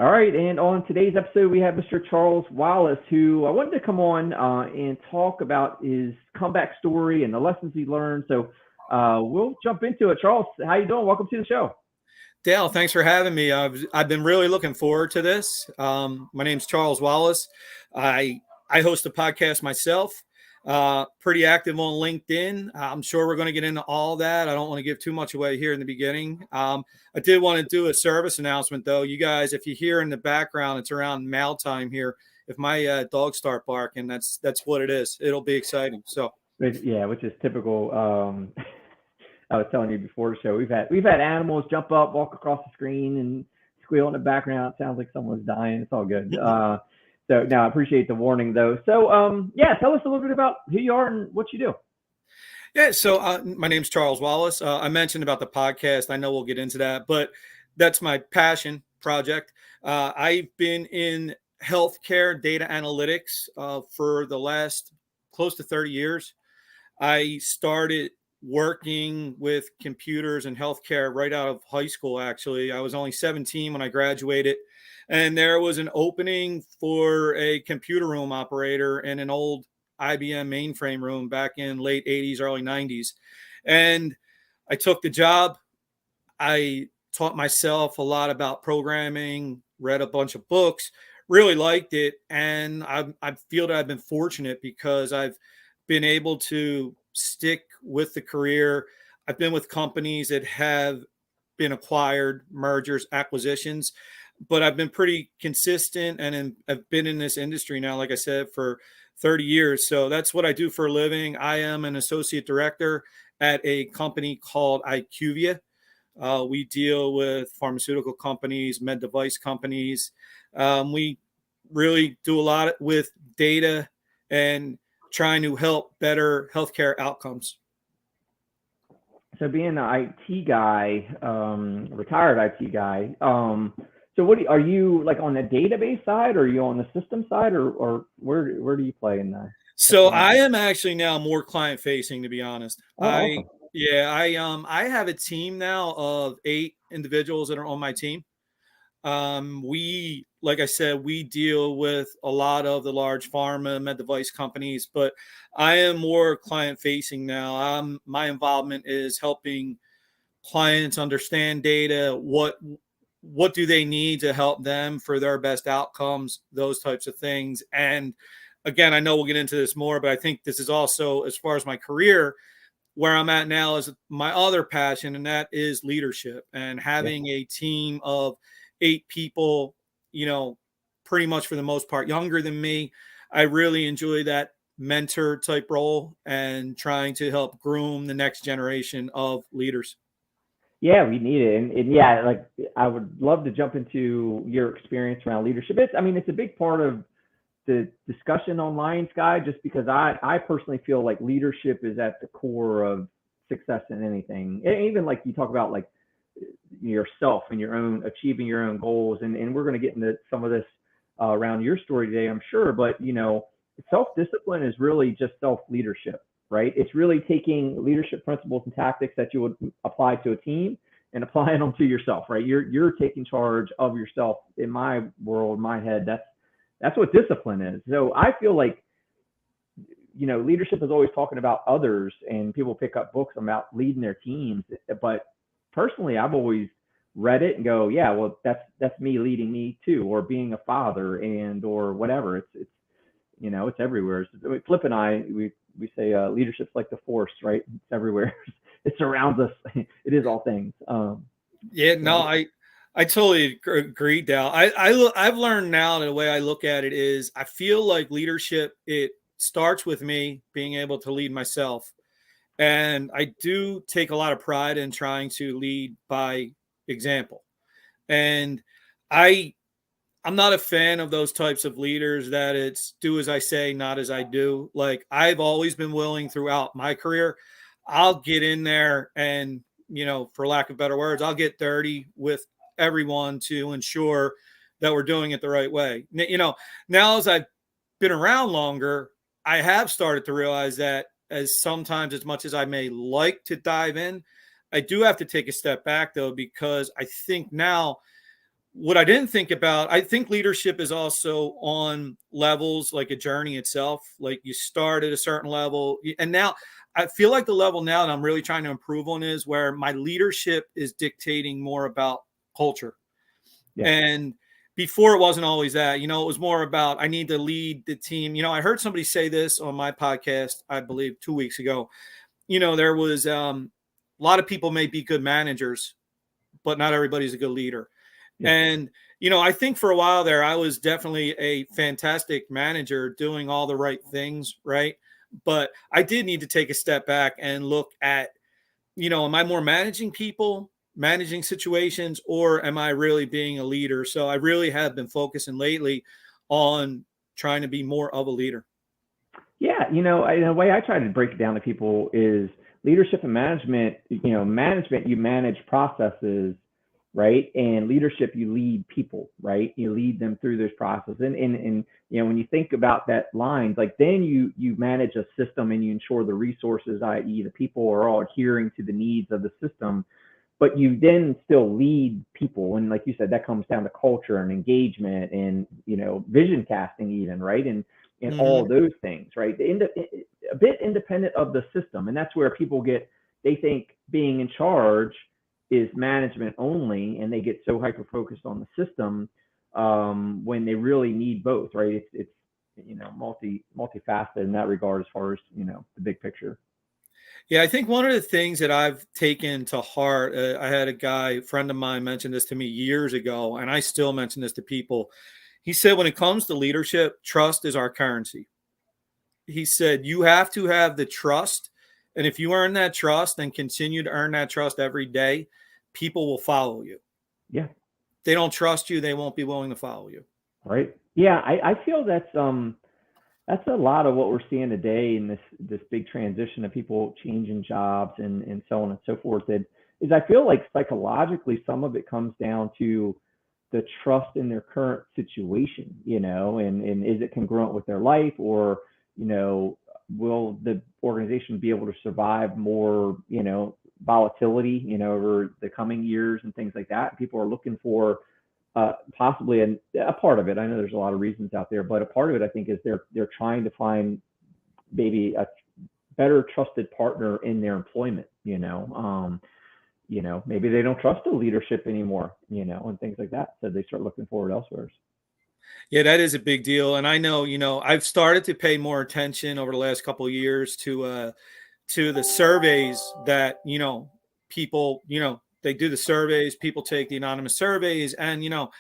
All right, and on today's episode, we have Mr. Charles Wallace, who I wanted to come on and talk about his comeback story and the lessons he learned. So we'll jump into it. Charles, how you doing? Welcome to the show. Dale, thanks for having me. I've been really looking forward to this. My name's Charles Wallace. I host a podcast myself. Pretty active on LinkedIn. I'm sure we're going to get into all that. I don't want to give too much away here in the beginning. I did want to do a service announcement, though. You guys, if you hear in the background, it's around mail time here. If my dogs start barking, that's what it is. It'll be exciting. So, yeah, which is typical. I was telling you before the show, we've had animals jump up, walk across the screen, and squeal in the background. It sounds like someone's dying. It's all good. So now I appreciate the warning, though. So yeah, tell us a little bit about who you are and what you do. Yeah, so my name's Charles Wallace. I mentioned about the podcast. I know we'll get into that, but that's my passion project. I've been in healthcare data analytics for the last close to 30 years. I started working with computers and healthcare right out of high school, actually. I was only 17 when I graduated, and there was an opening for a computer room operator in an old IBM mainframe room back in late 80s, early 90s. And I took the job. I taught myself a lot about programming, read a bunch of books, really liked it. And I feel that I've been fortunate because I've been able to stick with the career. I've been with companies that have been acquired, mergers, acquisitions, but I've been pretty consistent and I've been in this industry now, like I said, for 30 years. So that's what I do for a living. I am an associate director at a company called IQVIA. We deal with pharmaceutical companies, med device companies. We really do a lot with data and trying to help better healthcare outcomes. So being an IT guy, retired IT guy, so are you like on the database side, or are you on the system side, or where do you play in that? So I am actually now more client facing, to be honest. Oh, awesome. I have a team now of 8 individuals that are on my team. Like I said, we deal with a lot of the large pharma med device companies, but I am more client facing now. My involvement is helping clients understand data, what do they need to help them for their best outcomes, those types of things. And again, I know we'll get into this more, but I think this is also, as far as my career, where I'm at now is my other passion, and that is leadership and having a team of 8 people, pretty much for the most part younger than me. I really enjoy that mentor type role and trying to help groom the next generation of leaders. Yeah, we need it. And yeah, like I would love to jump into your experience around leadership. It's a big part of the discussion online, Sky, just because I personally feel like leadership is at the core of success in anything. And even like you talk about like yourself and your own achieving your own goals. And we're going to get into some of this around your story today, I'm sure. But, self-discipline is really just self-leadership, right? It's really taking leadership principles and tactics that you would apply to a team and applying them to yourself, right? You're taking charge of yourself. In my world, my head, that's what discipline is. So I feel like, leadership is always talking about others, and people pick up books about leading their teams. But personally, I've always read it and go, yeah, well, that's me leading me too, or being a father or whatever. It's everywhere. Flip and I, we say leadership's like the force, right? It's everywhere. It surrounds us. It is all things. I totally agree, Dal. I've learned now that the way I look at it is I feel like leadership, it starts with me being able to lead myself. And I do take a lot of pride in trying to lead by example. And I'm not a fan of those types of leaders that it's do as I say, not as I do. Like I've always been willing throughout my career, I'll get in there and, for lack of better words, I'll get dirty with everyone to ensure that we're doing it the right way. Now as I've been around longer, I have started to realize that as much as I may like to dive in, I do have to take a step back though, because I think now what I didn't think about, I think leadership is also on levels, like a journey itself. Like you start at a certain level, and now I feel like the level now that I'm really trying to improve on is where my leadership is dictating more about culture. Yeah. And before it wasn't always that, it was more about I need to lead the team. I heard somebody say this on my podcast, I believe 2 weeks ago. There was a lot of people may be good managers, but not everybody's a good leader. Yeah. And, I think for a while there, I was definitely a fantastic manager doing all the right things, right? But I did need to take a step back and look at, am I more managing people, managing situations, or am I really being a leader? So I really have been focusing lately on trying to be more of a leader. Yeah, the way I try to break it down to people is leadership and management. Management, you manage processes, right? And leadership, you lead people, right? You lead them through those processes. And when you think about that lines, like then you manage a system and you ensure the resources, i.e., the people are all adhering to the needs of the system. But you then still lead people, and like you said, that comes down to culture and engagement and vision casting, even, right? And all Mm-hmm. those things, right? A bit independent of the system, and that's where people they think being in charge is management only, and they get so hyper focused on the system when they really need both, right? It's multifaceted in that regard as far as the big picture. Yeah, I think one of the things that I've taken to heart, I had a friend of mine mention this to me years ago, and I still mention this to people. He said, when it comes to leadership, trust is our currency. He said, you have to have the trust. And if you earn that trust and continue to earn that trust every day, people will follow you. Yeah. They don't trust you, they won't be willing to follow you. Right. Yeah, I feel that's a lot of what we're seeing today in this big transition of people changing jobs and so on and so forth. That is, I feel like psychologically, some of it comes down to the trust in their current situation, and is it congruent with their life, or will the organization be able to survive more, volatility, over the coming years and things like that. People are looking for possibly a part of it. I know there's a lot of reasons out there, but a part of it, I think, is they're trying to find maybe a better trusted partner in their employment. Maybe they don't trust the leadership anymore, and things like that. So they start looking forward elsewhere. Yeah, that is a big deal. And I know, I've started to pay more attention over the last couple of years to the surveys that, people, they do the surveys, people take the anonymous surveys, and that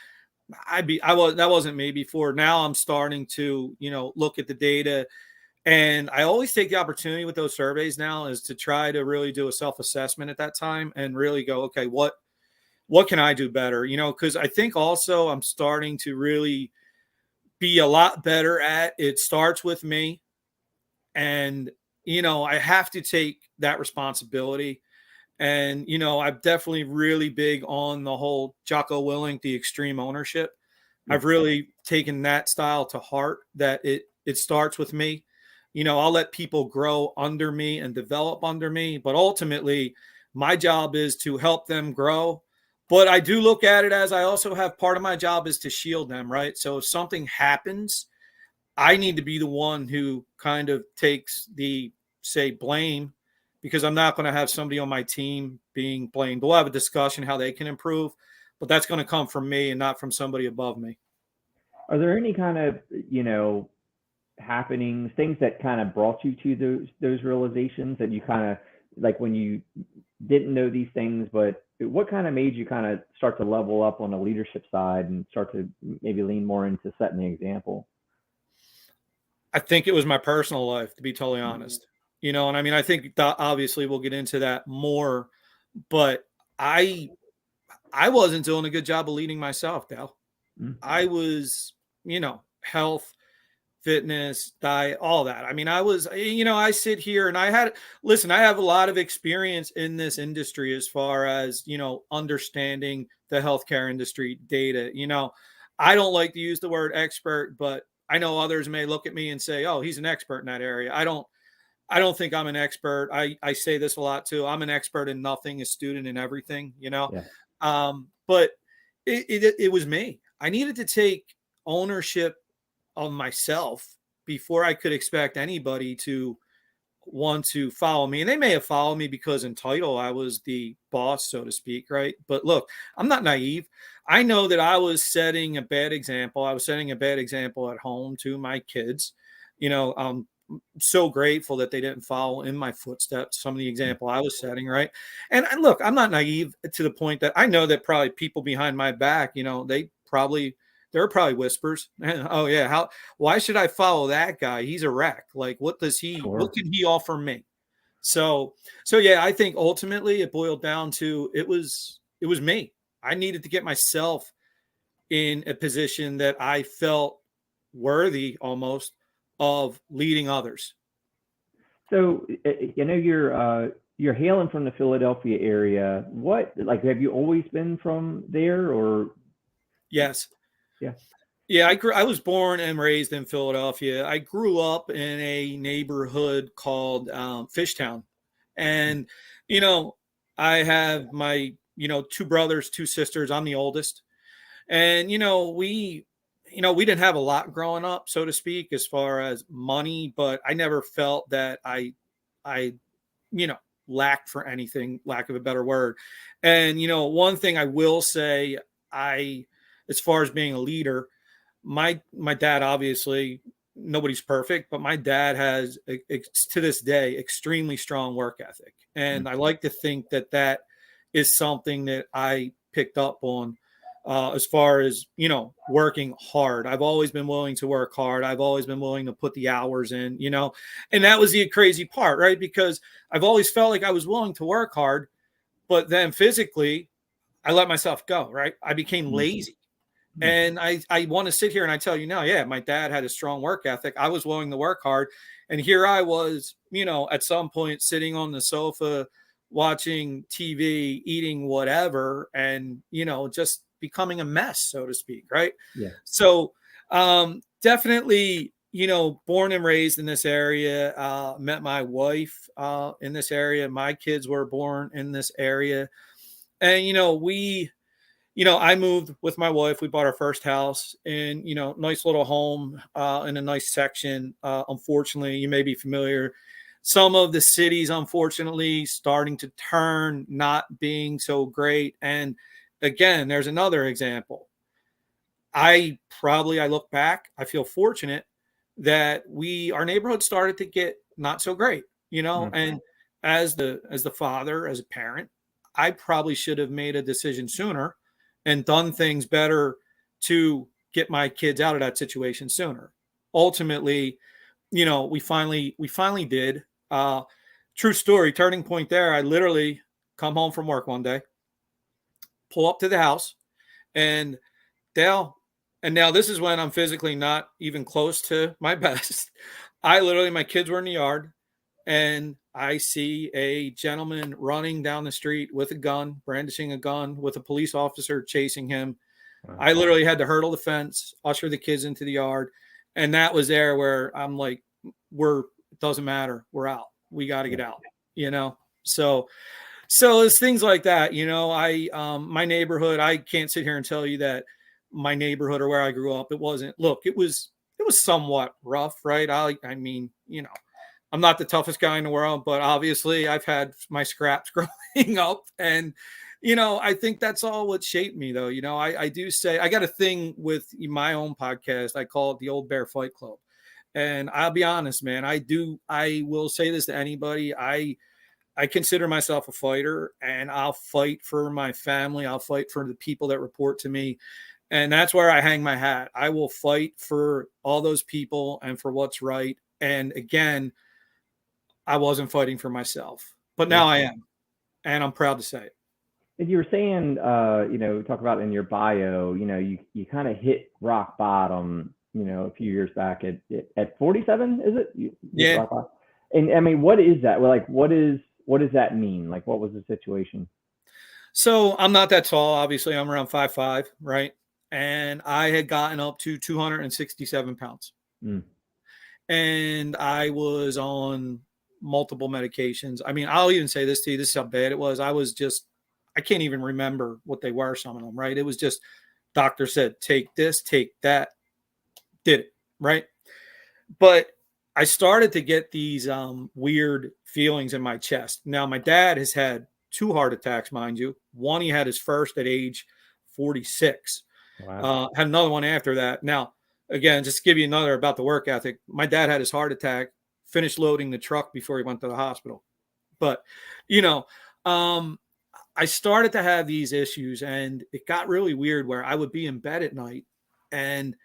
wasn't me before. Now I'm starting to, look at the data, and I always take the opportunity with those surveys now is to try to really do a self-assessment at that time and really go, okay, what can I do better? Because I think also I'm starting to really be a lot better at it starts with me. And, I have to take that responsibility. And, I'm definitely really big on the whole Jocko Willink, the extreme ownership. Yeah. I've really taken that style to heart, that it starts with me. I'll let people grow under me and develop under me, but ultimately my job is to help them grow. But I do look at it as I also have part of my job is to shield them, right? So if something happens, I need to be the one who kind of takes the, say, blame, because I'm not going to have somebody on my team being blamed. We'll have a discussion how they can improve, but that's going to come from me and not from somebody above me. Are there any kind of happenings, things that kind of brought you to those realizations that you kind of like when you didn't know these things, but what kind of made you kind of start to level up on the leadership side and start to maybe lean more into setting the example? I think it was my personal life, to be totally honest. And I mean, I think that obviously we'll get into that more, but I wasn't doing a good job of leading myself, Dal. Mm. I was, health, fitness, diet, all that. I mean, I sit here and listen, I have a lot of experience in this industry as far as, understanding the healthcare industry data. I don't like to use the word expert, but I know others may look at me and say, oh, he's an expert in that area. I don't think I'm an expert. I say this a lot too. I'm an expert in nothing, a student in everything, Yeah. But it was me. I needed to take ownership of myself before I could expect anybody to want to follow me. And they may have followed me because in title I was the boss, so to speak, right? But look, I'm not naive. I know that I was setting a bad example. I was setting a bad example at home to my kids. I'm so grateful that they didn't follow in my footsteps, some of the example I was setting, right? And look, I'm not naive to the point that I know that probably people behind my back, there are probably whispers. Oh yeah, why should I follow that guy? He's a wreck. Like, what Sure. can he offer me? So yeah, I think ultimately it boiled down to it was me. I needed to get myself in a position that I felt worthy almost of leading others. So, you're hailing from the Philadelphia area. What, like, have you always been from there, or Yes. yeah? Yeah, I was born and raised in Philadelphia. I grew up in a neighborhood called Fishtown, and you know, I have my two brothers, two sisters. I'm the oldest, and we didn't have a lot growing up, so to speak, as far as money, but I never felt that I you know lacked for anything, lack of a better word. And one thing I will say, I as far as being a leader, my dad, obviously nobody's perfect, but my dad has to this day extremely strong work ethic, Mm. and I like to think that that is something that I picked up on, as far as working hard. I've always been willing to work hard. I've always been willing to put the hours in, and that was the crazy part, right? Because I've always felt like I was willing to work hard, but then physically I let myself go, right? I became Mm. lazy. Mm. And I want to sit here and I tell you now, yeah, my dad had a strong work ethic. I was willing to work hard. And here I was, at some point sitting on the sofa, watching TV, eating whatever, and, just becoming a mess, so to speak. Right. Yeah. So, definitely, born and raised in this area, met my wife, in this area. My kids were born in this area. And, I moved with my wife. We bought our first house in, nice little home, in a nice section. Unfortunately, you may be familiar. Some of the cities, unfortunately, starting to turn, not being so great. And again, there's another example. I look back, I feel fortunate that our neighborhood started to get not so great, Mm. and as the father, as a parent, I probably should have made a decision sooner and done things better to get my kids out of that situation sooner. Ultimately, we finally did. True story, turning point there. I literally come home from work one day, pull up to the house, and Dale, and now this is when I'm physically not even close to my best. My kids were in the yard, and I see a gentleman running down the street with a gun, brandishing a gun, with a police officer chasing him. Wow. I literally had to hurdle the fence, usher the kids into the yard, and that was there where I'm like, it doesn't matter, we're out. We got to Yeah. get out, So it's things like that. My neighborhood, I can't sit here and tell you that my neighborhood or where I grew up, it wasn't, look, it was somewhat rough, right? I mean, I'm not the toughest guy in the world, but obviously I've had my scraps growing up. And, I think that's all what shaped me, though. I do say, I got a thing with my own podcast. I call it the Old Bear Fight Club. And I'll be honest, man, I will say this to anybody. I consider myself a fighter, and I'll fight for my family. I'll fight for the people that report to me. And that's where I hang my hat. I will fight for all those people and for what's right. And again, I wasn't fighting for myself, but Yeah. now I am. And I'm proud to say it. And you were saying, talk about in your bio, you kind of hit rock bottom, a few years back at 47, is it? You hit Yeah. rock bottom. And I mean, what is that? Well, like, what does that mean? Like, what was the situation? So I'm not that tall. Obviously, I'm around 5'5", right? And I had gotten up to 267 pounds. Mm. And I was on multiple medications. I mean, I'll even say this to you. This is how bad it was. I I can't even remember what they were, some of them, right? It was just doctor said, take this, take that, did it, right? But I started to get these weird feelings in my chest. Now, my dad has had 2 heart attacks, mind you. One, he had his first at age 46. Wow. Had another one after that. Now, again, just to give you another about the work ethic, my dad had his heart attack, finished loading the truck before he went to the hospital. But, you know, I started to have these issues, and it got really weird where I would be in bed at night and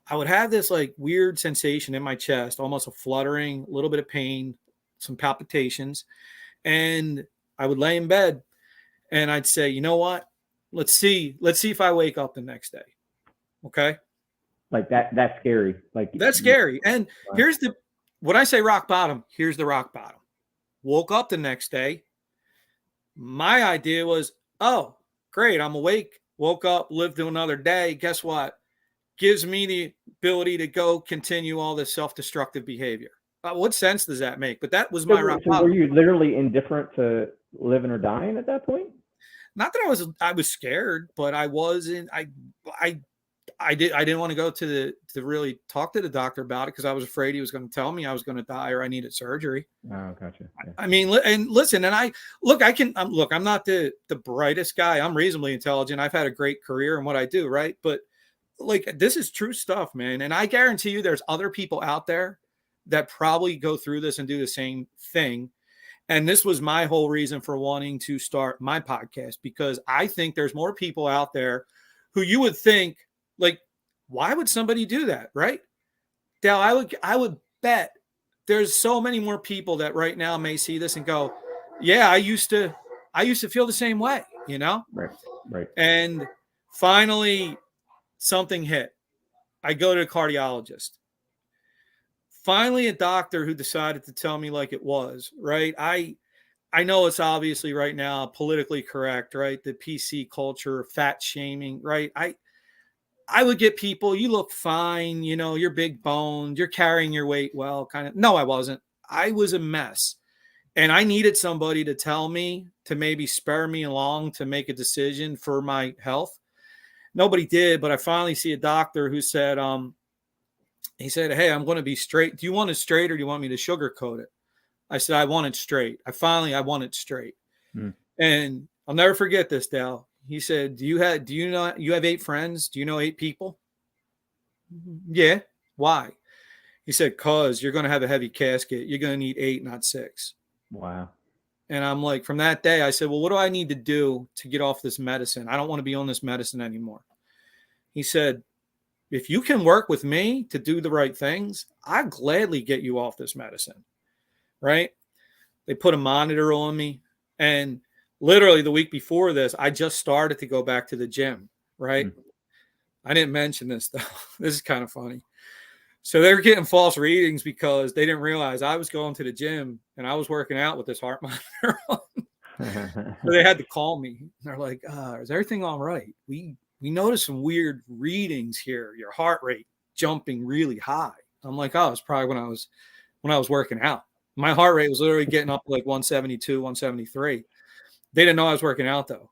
I would have this like weird sensation in my chest, almost a fluttering, a little bit of pain, some palpitations. And I would lay in bed and I'd say, you know what? Let's see if I wake up the next day. Okay. Like that's scary. Like That's scary. And here's when I say rock bottom, here's the rock bottom. Woke up the next day. My idea was, oh, great. I'm awake. Woke up, lived through another day. Guess what? Gives me the ability to go continue all this self-destructive behavior. What sense does that make? But that was my rock bottom. Were you literally indifferent to living or dying at that point? Not that I was scared, but I wasn't. I didn't want to go to really talk to the doctor about it because I was afraid he was going to tell me I was going to die or I needed surgery. Oh, gotcha. Yeah. I mean, and listen, and I'm not the brightest guy. I'm reasonably intelligent. I've had a great career in what I do, right? But like, this is true stuff, man. And I guarantee you there's other people out there that probably go through this and do the same thing. And this was my whole reason for wanting to start my podcast, because I think there's more people out there who you would think, like, why would somebody do that, right? Dale, I would bet there's so many more people that right now may see this and go, yeah, I used to feel the same way, you know? Right. And finally something hit. I go to a cardiologist. Finally, a doctor who decided to tell me like it was, right? I know it's obviously right now politically correct, right? The PC culture, fat shaming, right? I would get people, you look fine, you know, you're big boned, you're carrying your weight well, kind of. No, I wasn't. I was a mess. And I needed somebody to tell me, to maybe spur me along to make a decision for my health. Nobody did, but I finally see a doctor who said, he said, hey, I'm going to be straight. Do you want it straight or do you want me to sugarcoat it? I said, I want it straight. I want it straight. And I'll never forget this, Dal. He said, do you know, you have 8 friends? Do you know 8 people? Yeah. Why? He said, cause you're going to have a heavy casket. You're going to need 8, not 6. Wow. And I'm like, from that day, I said, well, what do I need to do to get off this medicine? I don't want to be on this medicine anymore. He said, if you can work with me to do the right things, I'd gladly get you off this medicine. Right? They put a monitor on me. And literally the week before this, I just started to go back to the gym. Right? I didn't mention this, though. This is kind of funny. So they were getting false readings because they didn't realize I was going to the gym and I was working out with this heart monitor on. So they had to call me. They're like, is everything all right? We noticed some weird readings here. Your heart rate jumping really high. I'm like, oh, it's probably when I was working out. My heart rate was literally getting up to like 172, 173. They didn't know I was working out, though.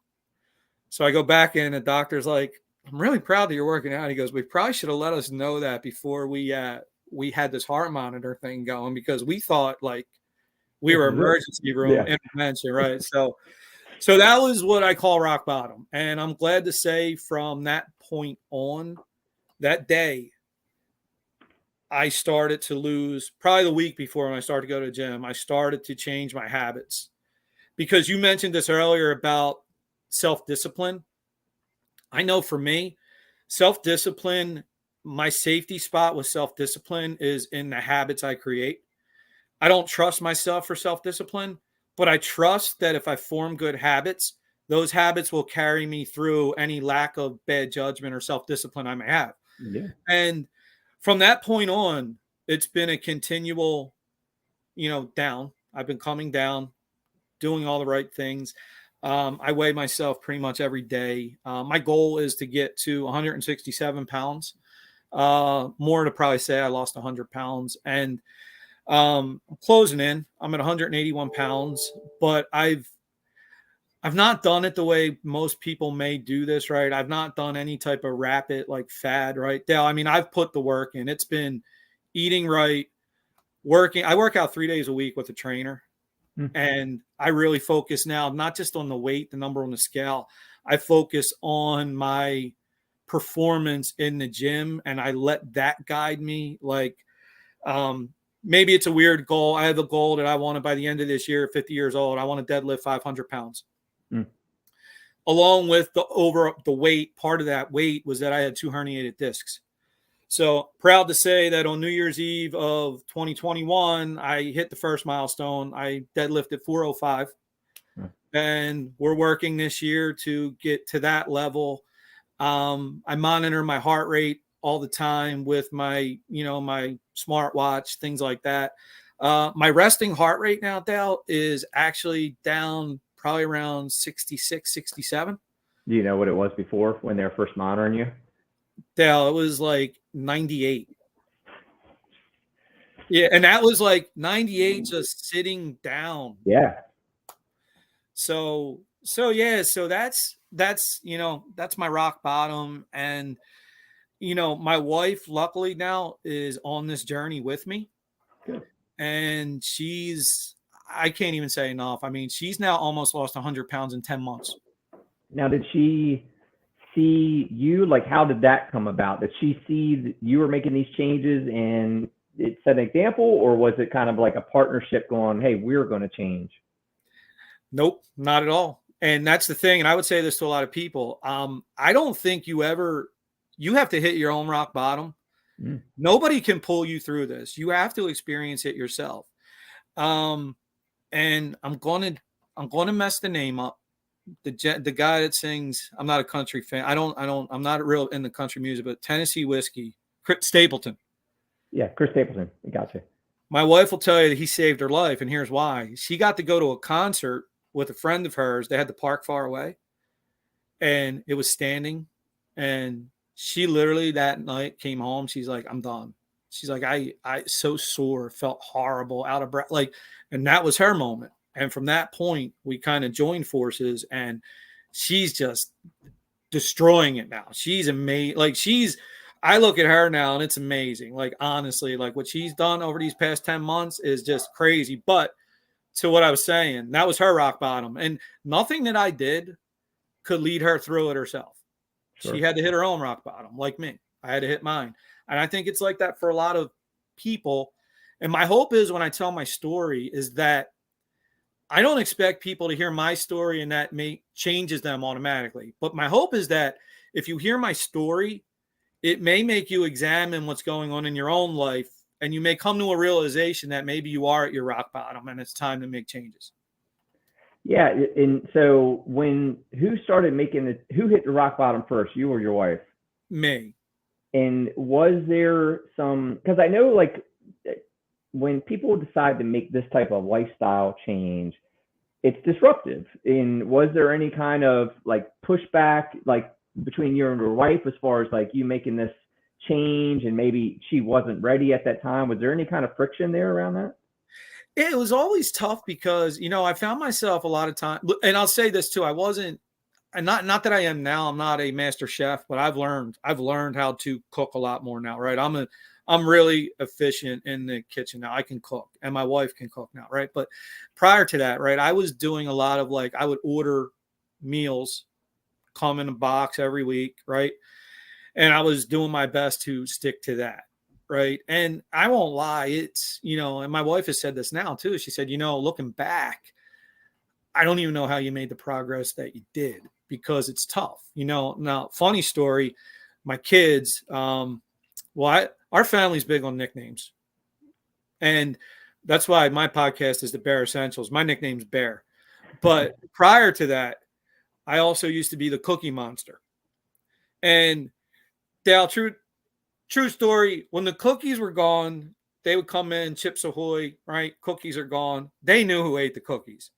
So I go back in, and the doctor's like, I'm really proud that you're working out. He goes, we probably should have let us know that before we had this heart monitor thing going, because we thought like we were emergency room intervention, right? So that was what I call rock bottom. And I'm glad to say from that point on, that day, I started to lose, probably the week before when I started to go to the gym, I started to change my habits. Because you mentioned this earlier about self-discipline. I know for me, self-discipline, my safety spot with self-discipline is in the habits I create. I don't trust myself for self-discipline, but I trust that if I form good habits, those habits will carry me through any lack of bad judgment or self-discipline I may have. Yeah. And from that point on, it's been a continual, down. I've been coming down, doing all the right things. I weigh myself pretty much every day. My goal is to get to 167 pounds. More to probably say I lost 100 pounds. And I'm closing in. I'm at 181 pounds. But I I've not done it the way most people may do this, right? I've not done any type of rapid like fad, right? Dale, I mean, I've put the work in. It's been eating right, working. I work out 3 days a week with a trainer. And I really focus now, not just on the weight, the number on the scale. I focus on my performance in the gym, and I let that guide me. Like, maybe it's a weird goal. I have a goal that I want to, by the end of this year, 50 years old, I want to deadlift 500 pounds. Along with the weight, part of that weight was that I had 2 herniated discs. So proud to say that on New Year's Eve of 2021, I hit the first milestone. I deadlifted 405. And we're working this year to get to that level. I monitor my heart rate all the time with my, my smartwatch, things like that. My resting heart rate now, Dale, is actually down probably around 66, 67. Do you know what it was before when they were first monitoring you? Dale, it was like 98. Yeah, and that was like 98 just sitting down. Yeah. So that's that's my rock bottom. And my wife luckily now is on this journey with me. Good. And I can't even say enough. I mean, she's now almost lost 100 pounds in 10 months. Now, did she see you? Like, how did that come about? Did she see that you were making these changes and it set an example, or was it kind of like a partnership going, hey, we're going to change? Nope, not at all. And that's the thing. And I would say this to a lot of people. I don't think you have to hit your own rock bottom. Nobody can pull you through this. You have to experience it yourself. And I'm going to mess the name up. The guy that sings, I'm not a country fan. I'm not real into country music, but Tennessee Whiskey, Stapleton. Yeah, Chris Stapleton. Gotcha. My wife will tell you that he saved her life, and here's why. She got to go to a concert with a friend of hers. They had the park far away, and it was standing. And she literally that night came home. She's like, I'm done. She's like, I so sore, felt horrible, out of breath. Like, and that was her moment. And from that point, we kind of joined forces, and she's just destroying it now. She's amazing. Like, I look at her now and it's amazing. Like, honestly, like what she's done over these past 10 months is just crazy. But to what I was saying, that was her rock bottom, and nothing that I did could lead her through it herself. Sure. She had to hit her own rock bottom, like me. I had to hit mine. And I think it's like that for a lot of people. And my hope is, when I tell my story, is that I don't expect people to hear my story and that changes them automatically. But my hope is that if you hear my story, it may make you examine what's going on in your own life, and you may come to a realization that maybe you are at your rock bottom and it's time to make changes. Yeah. And so who hit the rock bottom first, you or your wife? Me. And was there because I know, like, when people decide to make this type of lifestyle change, it's disruptive. And was there any kind of like pushback, like between you and your wife, as far as like you making this change and maybe she wasn't ready at that time? Was there any kind of friction there around that? It was always tough because, I found myself a lot of time, and I'll say this too. I wasn't, and not that I am now, I'm not a master chef, but I've learned how to cook a lot more now, right? I'm really efficient in the kitchen now. I can cook, and my wife can cook now, right? But prior to that, right, I was doing a lot of, like, I would order meals, come in a box every week, right? And I was doing my best to stick to that, right? And I won't lie, it's, and my wife has said this now too. She said, looking back, I don't even know how you made the progress that you did, because it's tough. Now, funny story, my kids, our family's big on nicknames. And that's why my podcast is the Bear Essentials. My nickname's Bear. But prior to that, I also used to be the Cookie Monster. And Dale, true story, when the cookies were gone, they would come in, Chips Ahoy, right? Cookies are gone. They knew who ate the cookies.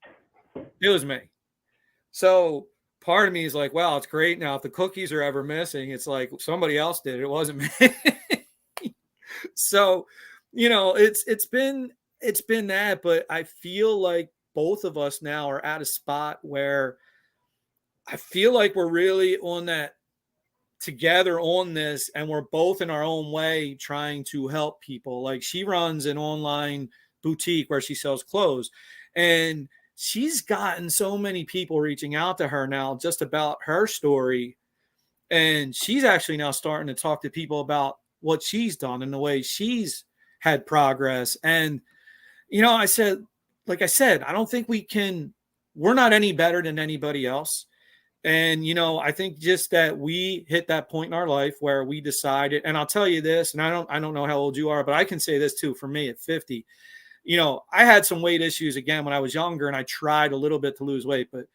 It was me. So part of me is like, wow, it's great. Now, if the cookies are ever missing, it's like somebody else did it. It wasn't me. So, it's been that, but I feel like both of us now are at a spot where I feel like we're really on that together on this, and we're both in our own way trying to help people. Like, she runs an online boutique where she sells clothes, and she's gotten so many people reaching out to her now just about her story. And she's actually now starting to talk to people about what she's done and the way she's had progress. And, I said, like I said, I don't think we're not any better than anybody else. And, I think just that we hit that point in our life where we decided, and I'll tell you this, and I don't know how old you are, but I can say this too, for me at 50, I had some weight issues again when I was younger, and I tried a little bit to lose weight, but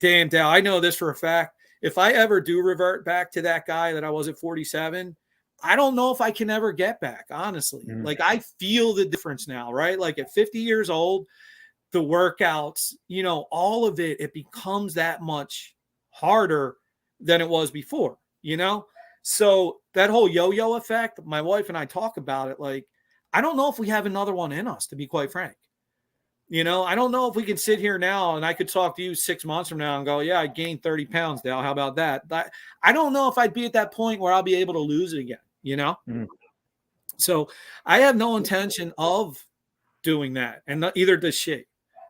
damn, Dal, I know this for a fact. If I ever do revert back to that guy that I was at 47, I don't know if I can ever get back, honestly. Like, I feel the difference now, right? Like, at 50 years old, the workouts, all of it becomes that much harder than it was before, So that whole yo-yo effect, my wife and I talk about it. Like, I don't know if we have another one in us, to be quite frank. I don't know if we can sit here now and I could talk to you 6 months from now and go, yeah, I gained 30 pounds, Dale. How about that? But I don't know if I'd be at that point where I'll be able to lose it again, So I have no intention of doing that, and either does she.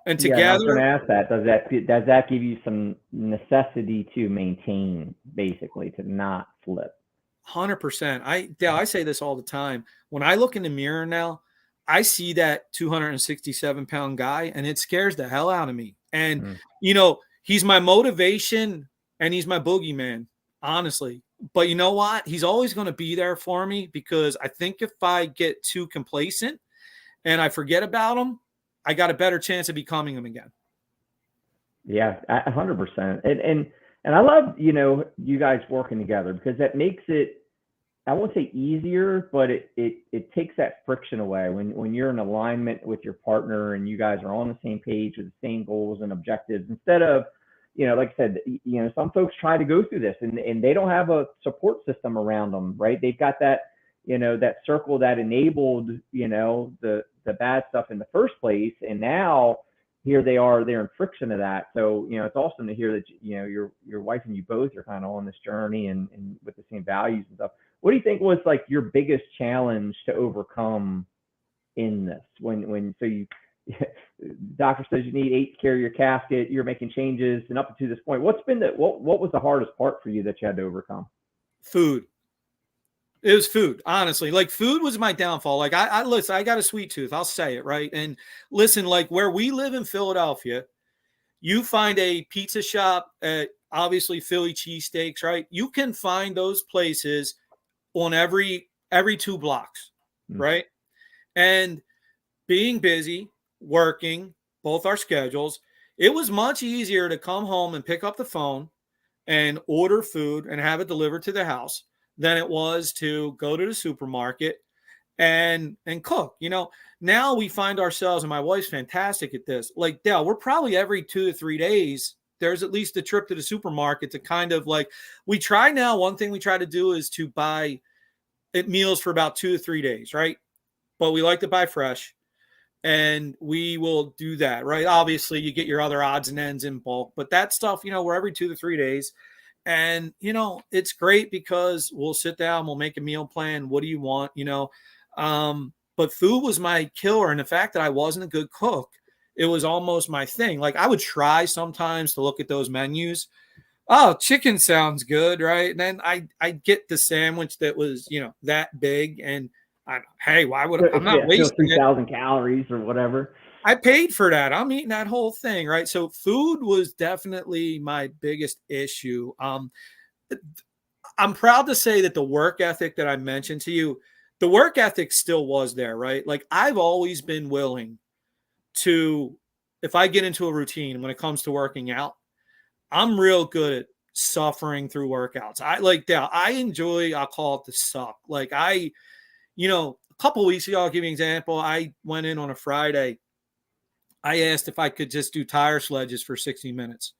And together, I was going to ask that. Does that give you some necessity to maintain, basically, to not flip? 100%. Dale, I say this all the time. When I look in the mirror now, I see that 267-pound guy, and it scares the hell out of me. And, he's my motivation and he's my boogeyman, honestly. But you know what? He's always going to be there for me, because I think if I get too complacent and I forget about him, I got a better chance of becoming him again. Yeah, 100%. And I love, you guys working together, because that makes it, I won't say easier, but it takes that friction away when you're in alignment with your partner and you guys are on the same page with the same goals and objectives, instead of, like I said, some folks try to go through this and they don't have a support system around them, right? They've got that, that circle that enabled, the bad stuff in the first place. And now here they're in friction of that. So, it's awesome to hear that, your wife and you both are kind of on this journey and with the same values and stuff. What do you think was like your biggest challenge to overcome in this? So you, doctor says you need 8 to carry your casket, you're making changes, and up to this point, what was the hardest part for you that you had to overcome? Food. It was food, honestly. Like, food was my downfall. Like, I listen, I got a sweet tooth. I'll say it, right? And listen, like, where we live in Philadelphia, you find a pizza shop at, obviously, Philly cheesesteaks, right? You can find those places on every 2 blocks, right? And being busy, working, both our schedules, it was much easier to come home and pick up the phone and order food and have it delivered to the house than it was to go to the supermarket and cook. Now we find ourselves, and my wife's fantastic at this. Like, Dale, we're probably every 2 to 3 days, there's at least a trip to the supermarket to kind of like, one thing we try to do is to buy meals for about 2 to 3 days, right? But we like to buy fresh, and we will do that, right? Obviously, you get your other odds and ends in bulk, but that stuff, we're every 2 to 3 days. And, it's great because we'll sit down, we'll make a meal plan. What do you want? But food was my killer. And the fact that I wasn't a good cook, it was almost my thing. Like, I would try sometimes to look at those menus. Oh, chicken sounds good, right? And then I get the sandwich that was, that big, and why would I'm not wasting 3,000 calories or whatever. I paid for that. I'm eating that whole thing, right? So food was definitely my biggest issue. I'm proud to say that the work ethic that I mentioned to you, the work ethic still was there, right? Like, I've always been willing to, if I get into a routine when it comes to working out, I'm real good at suffering through workouts. I enjoy, I'll call it the suck. Like, a couple of weeks ago, I'll give you an example. I went in on a Friday. I asked if I could just do tire sledges for 60 minutes.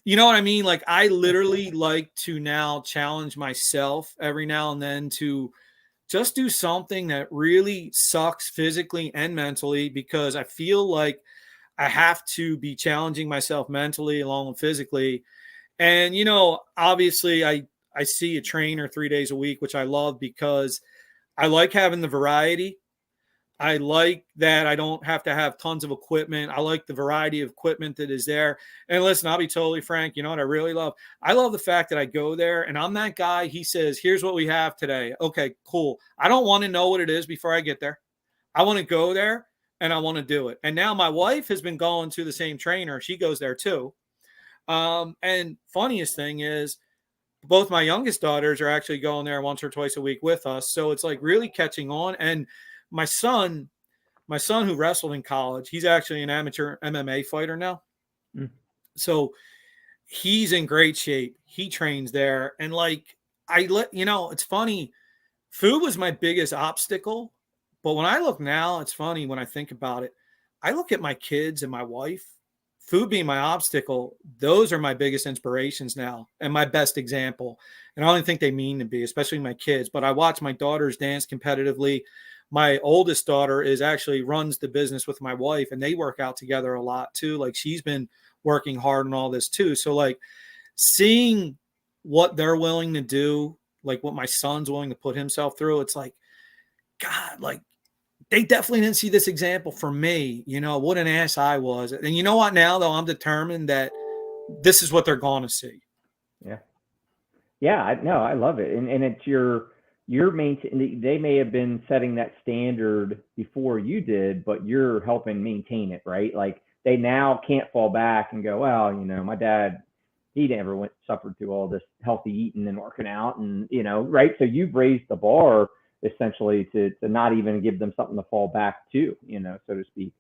You know what I mean? Like, I literally like to now challenge myself every now and then to just do something that really sucks physically and mentally, because I feel like I have to be challenging myself mentally along with physically. And, obviously I see a trainer 3 days a week, which I love because I like having the variety. I like that I don't have to have tons of equipment. I like the variety of equipment that is there. And listen, I'll be totally frank. You know what I really love? I love the fact that I go there and I'm that guy. He says, here's what we have today. Okay, cool. I don't want to know what it is before I get there. I want to go there and I want to do it. And now my wife has been going to the same trainer. She goes there too. And funniest thing is, both my youngest daughters are actually going there once or twice a week with us. So it's like really catching on. And my son who wrestled in college, he's actually an amateur MMA fighter now. Mm. So he's in great shape. He trains there. And it's funny. Food was my biggest obstacle. But when I look now, it's funny when I think about it. I look at my kids and my wife, food being my obstacle, those are my biggest inspirations now and my best example. And I don't think they mean to be, especially my kids. But I watch my daughters dance competitively. My oldest daughter runs the business with my wife, and they work out together a lot too. Like, she's been working hard on all this too. So like seeing what they're willing to do, like what my son's willing to put himself through, it's like, God, like, they definitely didn't see this example for me. What an ass I was. And you know what? Now, though, I'm determined that this is what they're going to see. Yeah. Yeah. I love it. And it's your they may have been setting that standard before you did, but you're helping maintain it, right? Like, they now can't fall back and go, well, my dad, he never suffered through all this healthy eating and working out and, right. So you've raised the bar essentially to not even give them something to fall back to, so to speak.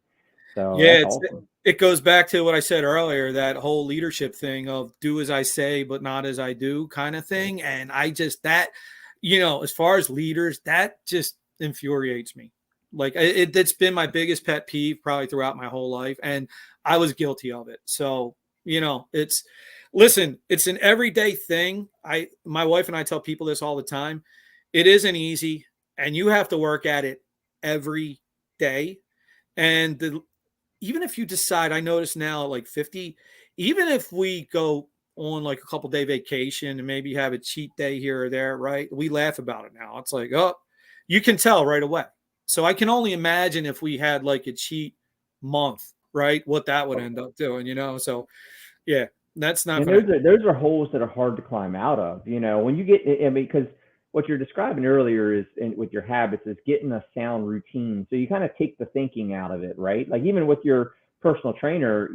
So yeah, awesome. It goes back to what I said earlier, that whole leadership thing of do as I say, but not as I do kind of thing. And I just, as far as leaders, that just infuriates me. Like, it's been my biggest pet peeve probably throughout my whole life. And I was guilty of it. So, it's an everyday thing. My wife and I tell people this all the time. It isn't easy, and you have to work at it every day. And even if you decide, I notice now, like 50, even if we go on like a couple day vacation and maybe have a cheat day here or there, right? We laugh about it now. It's like, oh, you can tell right away. So I can only imagine if we had like a cheat month, right? What that would end up doing, So yeah, that's not. And those are holes that are hard to climb out of, when you get, because what you're describing earlier is with your habits is getting a sound routine. So you kind of take the thinking out of it, right? Like, even with your personal trainer,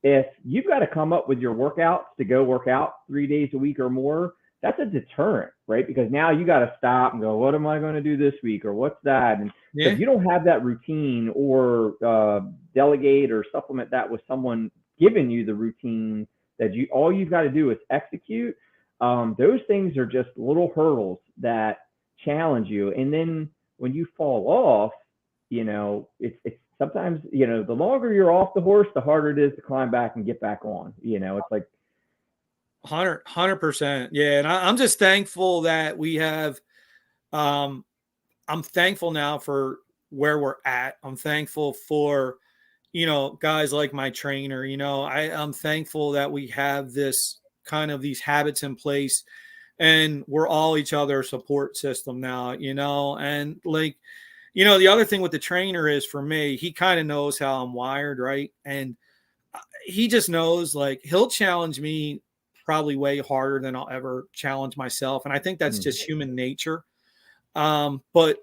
if you've got to come up with your workouts to go work out 3 days a week or more, that's a deterrent, right? Because now you got to stop and go, what am I going to do this week? Or what's that? And if you don't have that routine or delegate or supplement that with someone giving you the routine that all you've got to do is execute, those things are just little hurdles that challenge you. And then when you fall off, it's sometimes, the longer you're off the horse, the harder it is to climb back and get back on. It's like 100%. Yeah. And I'm just thankful that we have, I'm thankful now for where we're at. I'm thankful for, guys like my trainer. I'm thankful that we have this kind of these habits in place, and we're all each other's support system now, and like, the other thing with the trainer is, for me, he kind of knows how I'm wired, right? And he just knows, like, he'll challenge me probably way harder than I'll ever challenge myself. And I think that's just human nature. But,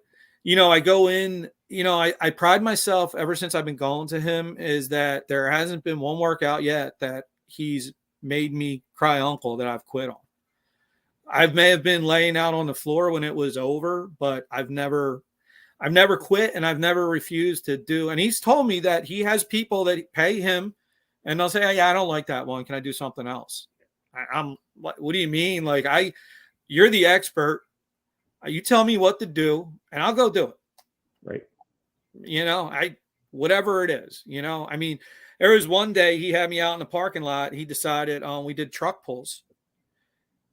I go in, I pride myself ever since I've been going to him is that there hasn't been one workout yet that he's made me cry uncle that I've quit on. I may have been laying out on the floor when it was over, but I've never quit, and I've never refused to do. And he's told me that he has people that pay him and they'll say, oh, yeah, I don't like that one. Can I do something else? I'm like, what do you mean? Like, you're the expert. You tell me what to do and I'll go do it. Right. Whatever it is, I mean, there was one day he had me out in the parking lot. He decided we did truck pulls.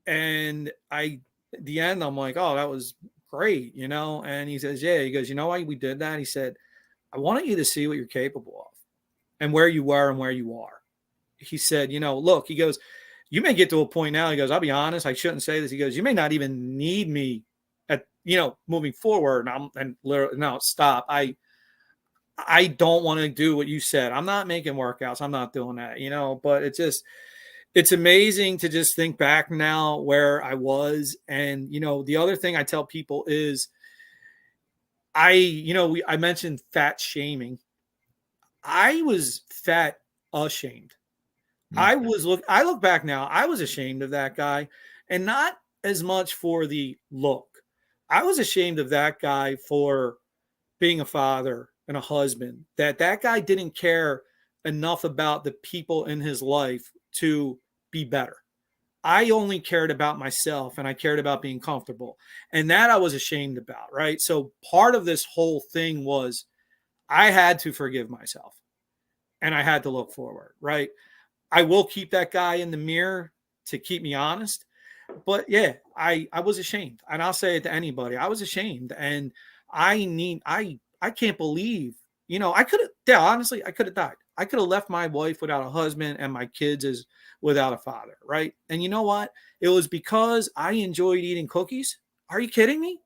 And at the end, I'm like, oh, that was great, And he says, yeah, he goes, you know why we did that? He said, I wanted you to see what you're capable of. and where you were and where you are. He said, look, he goes, you may get to a point now. He goes, I'll be honest, I shouldn't say this. He goes, you may not even need me at, moving forward. And literally, no, stop. I don't want to do what you said. I'm not making workouts. I'm not doing that, but it's amazing to just think back now where I was. And, the other thing I tell people is I mentioned fat shaming. I was fat ashamed. I look back now, I was ashamed of that guy, and not as much for the look. I was ashamed of that guy for being a father and a husband, that guy didn't care enough about the people in his life to be better. I only cared about myself, and I cared about being comfortable. And that I was ashamed about, right? So part of this whole thing was I had to forgive myself, and I had to look forward, right? I will keep that guy in the mirror to keep me honest. But yeah, I was ashamed. And I'll say it to anybody. I was ashamed. And I can't believe, honestly, I could have died. I could have left my wife without a husband and my kids as without a father, right? And you know what? It was because I enjoyed eating cookies. Are you kidding me?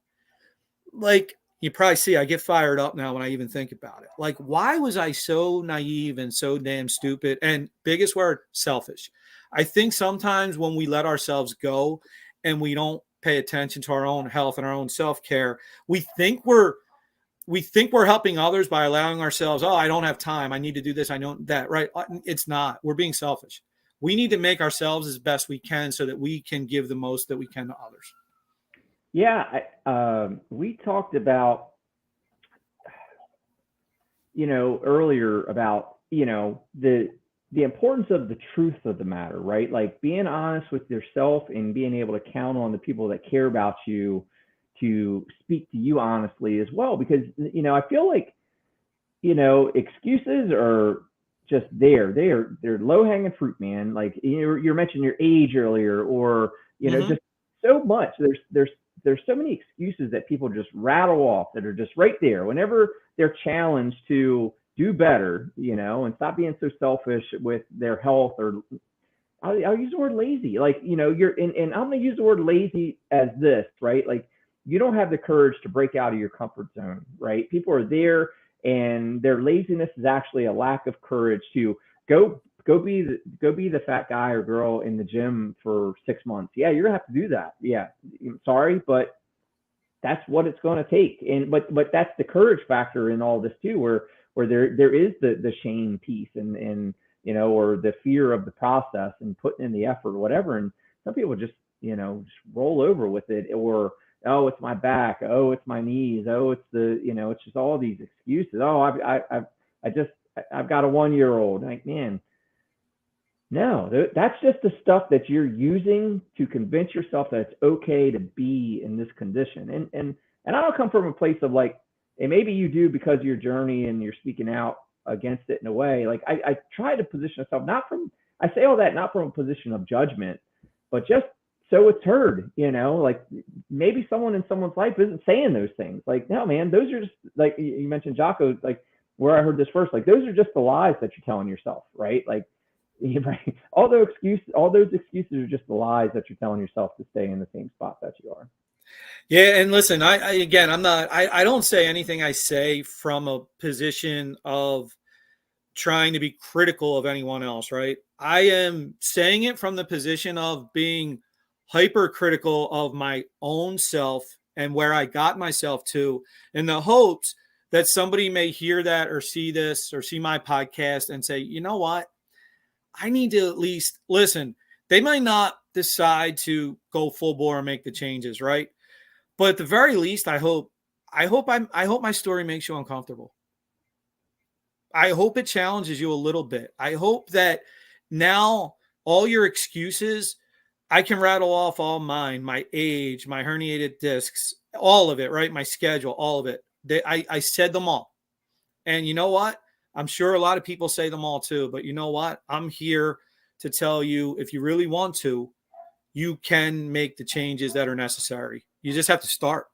Like, you probably see I get fired up now when I even think about it. Like, why was I so naive and so damn stupid? And biggest word, selfish. I think sometimes when we let ourselves go and we don't pay attention to our own health and our own self-care, we think we're helping others by allowing ourselves, oh, I don't have time. I need to do this. I know that, right? It's not. We're being selfish. We need to make ourselves as best we can so that we can give the most that we can to others. Yeah, we talked about, earlier about, the importance of the truth of the matter, right? Like being honest with yourself and being able to count on the people that care about you to speak to you honestly as well. Because, I feel like, excuses are just there. They're low hanging fruit, man. Like you mentioned your age earlier, or, just so much. There's so many excuses that people just rattle off that are just right there whenever they're challenged to do better, and stop being so selfish with their health. Or I'll use the word lazy. Like, and I'm going to use the word lazy as this, right? Like you don't have the courage to break out of your comfort zone, right? People are there and their laziness is actually a lack of courage to go be the fat guy or girl in the gym for 6 months. Yeah, you're gonna have to do that. Yeah, sorry, but that's what it's going to take. And but that's the courage factor in all this too, where there is the shame piece and or the fear of the process and putting in the effort or whatever. And some people just just roll over with it, or oh, it's my back, oh, it's my knees, oh, it's it's just all these excuses. Oh, I've got a 1-year-old. Like, man, no, that's just the stuff that you're using to convince yourself that it's okay to be in this condition. And I don't come from a place of like, and maybe you do because of your journey and you're speaking out against it in a way. Like I try to position myself I say all that not from a position of judgment, but just so it's heard, like maybe someone in someone's life isn't saying those things. Like, no, man, those are just like you mentioned, Jocko, like where I heard this first, like those are just the lies that you're telling yourself, right? Like, right. All those excuses are just the lies that you're telling yourself to stay in the same spot that you are. Yeah, and listen, I don't say anything I say from a position of trying to be critical of anyone else, right? I am saying it from the position of being hypercritical of my own self and where I got myself to, in the hopes that somebody may hear that or see this or see my podcast and say, you know what? I need to at least listen. They might not decide to go full bore and make the changes, right? But at the very least, I hope my story makes you uncomfortable. I hope it challenges you a little bit. I hope that now all your excuses, I can rattle off all mine, my age, my herniated discs, all of it, right? My schedule, all of it. I said them all. And you know what? I'm sure a lot of people say them all too, but you know what? I'm here to tell you, if you really want to, you can make the changes that are necessary. You just have to start.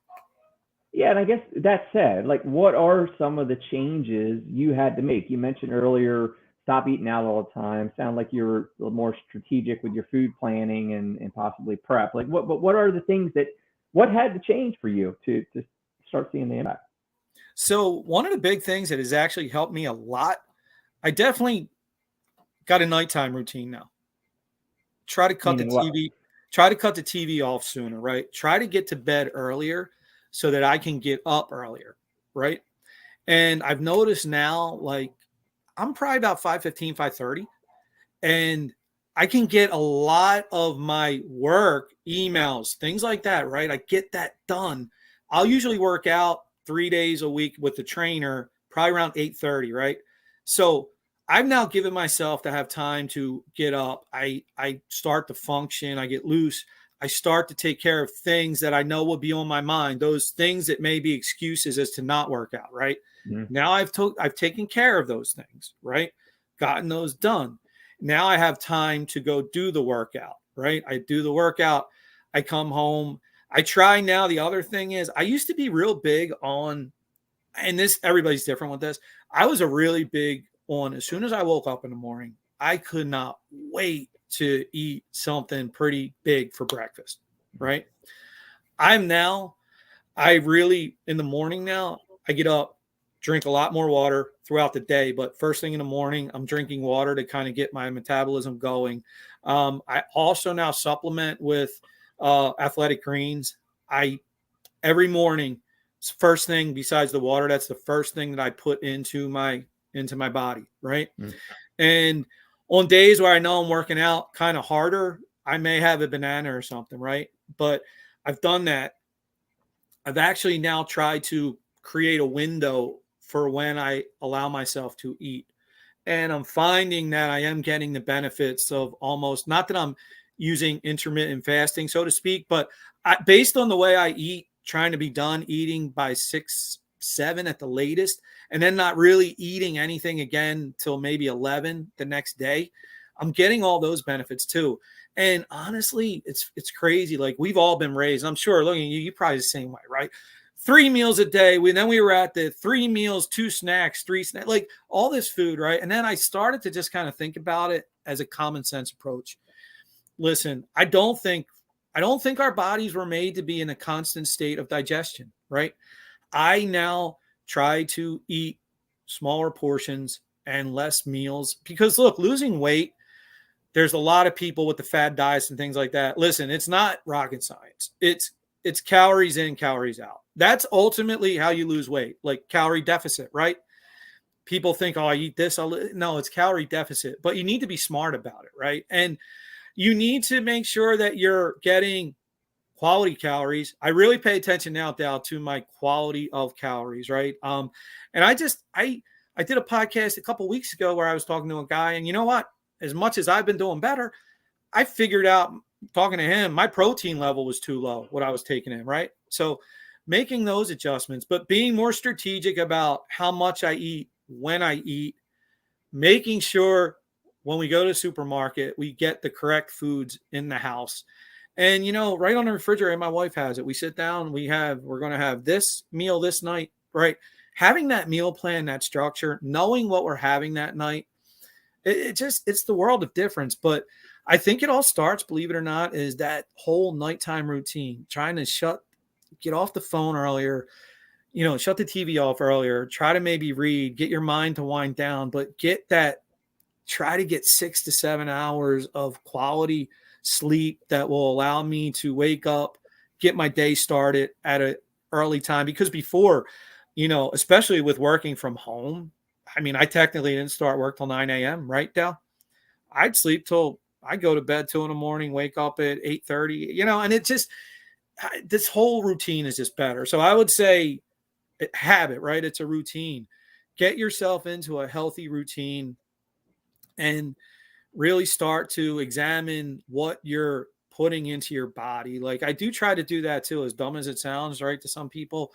Yeah, and I guess that said, like, what are some of the changes you had to make? You mentioned earlier stop eating out all the time. Sound like you're a little more strategic with your food planning and possibly prep. Like what are the things what had to change for you to start seeing the impact? So one of the big things that has actually helped me a lot, I definitely got a nighttime routine now. Try to cut the Meaning what? TV, try to cut the TV off sooner, right? Try to get to bed earlier so that I can get up earlier, right? And I've noticed now, like I'm probably about 5:15, 5:30, and I can get a lot of my work, emails, things like that, right? I get that done. I'll usually work out 3 days a week with the trainer, probably around 8:30, right? So I've now given myself to have time to get up. I start to function, I get loose. I start to take care of things that I know will be on my mind, those things that may be excuses as to not work out, right? Mm-hmm. Now I've taken care of those things, right? Gotten those done. Now I have time to go do the workout, right? I do the workout. I come home. I try now. The other thing is I used to be real big on, and this, everybody's different with this. I was a really big on, as soon as I woke up in the morning, I could not wait to eat something pretty big for breakfast, right? I really, in the morning now, I get up, drink a lot more water throughout the day, but first thing in the morning, I'm drinking water to kind of get my metabolism going. I also now supplement with athletic greens. Every morning, first thing besides the water, that's the first thing that I put into my body, right? Mm-hmm. And on days where I know I'm working out kind of harder, I may have a banana or something, right? But I've done that. I've actually now tried to create a window for when I allow myself to eat. And I'm finding that I am getting the benefits of almost, not that I'm using intermittent fasting, so to speak, but based on the way I eat, trying to be done eating by 6, 7 at the latest, and then not really eating anything again till maybe 11 the next day, I'm getting all those benefits too. And honestly, it's crazy. Like we've all been raised. I'm sure looking at you probably the same way, right? 3 meals a day. Then we were at the 3 meals, 2 snacks, 3 snacks, like all this food, right? And then I started to just kind of think about it as a common sense approach. Listen, I don't think our bodies were made to be in a constant state of digestion, right? I now try to eat smaller portions and less meals because look, losing weight, there's a lot of people with the fad diets and things like that. Listen, it's not rocket science. It's calories in, calories out. That's ultimately how you lose weight, like calorie deficit, right? People think, oh, I eat this. No, it's calorie deficit, but you need to be smart about it, right? And you need to make sure that you're getting quality calories. I really pay attention now, Dal, to my quality of calories, right? And I did a podcast a couple weeks ago where I was talking to a guy, and you know what? As much as I've been doing better, I figured out talking to him, my protein level was too low, what I was taking in, right? So making those adjustments, but being more strategic about how much I eat, when I eat, making sure when we go to the supermarket, we get the correct foods in the house. And, right on the refrigerator, my wife has it. We sit down, we're going to have this meal this night, right? Having that meal plan, that structure, knowing what we're having that night, it's the world of difference. But I think it all starts, believe it or not, is that whole nighttime routine, trying to get off the phone earlier, shut the TV off earlier, try to maybe read, get your mind to wind down, but try to get 6 to 7 hours of quality sleep that will allow me to wake up, get my day started at an early time. Because before, especially with working from home, I mean, I technically didn't start work till 9 a.m., right, Dal? I'd sleep till I go to bed 2 a.m, wake up at 8:30, and it just, this whole routine is just better. So I would say habit, right? It's a routine. Get yourself into a healthy routine and really start to examine what you're putting into your body. Like I do try to do that too, as dumb as it sounds, right? To some people,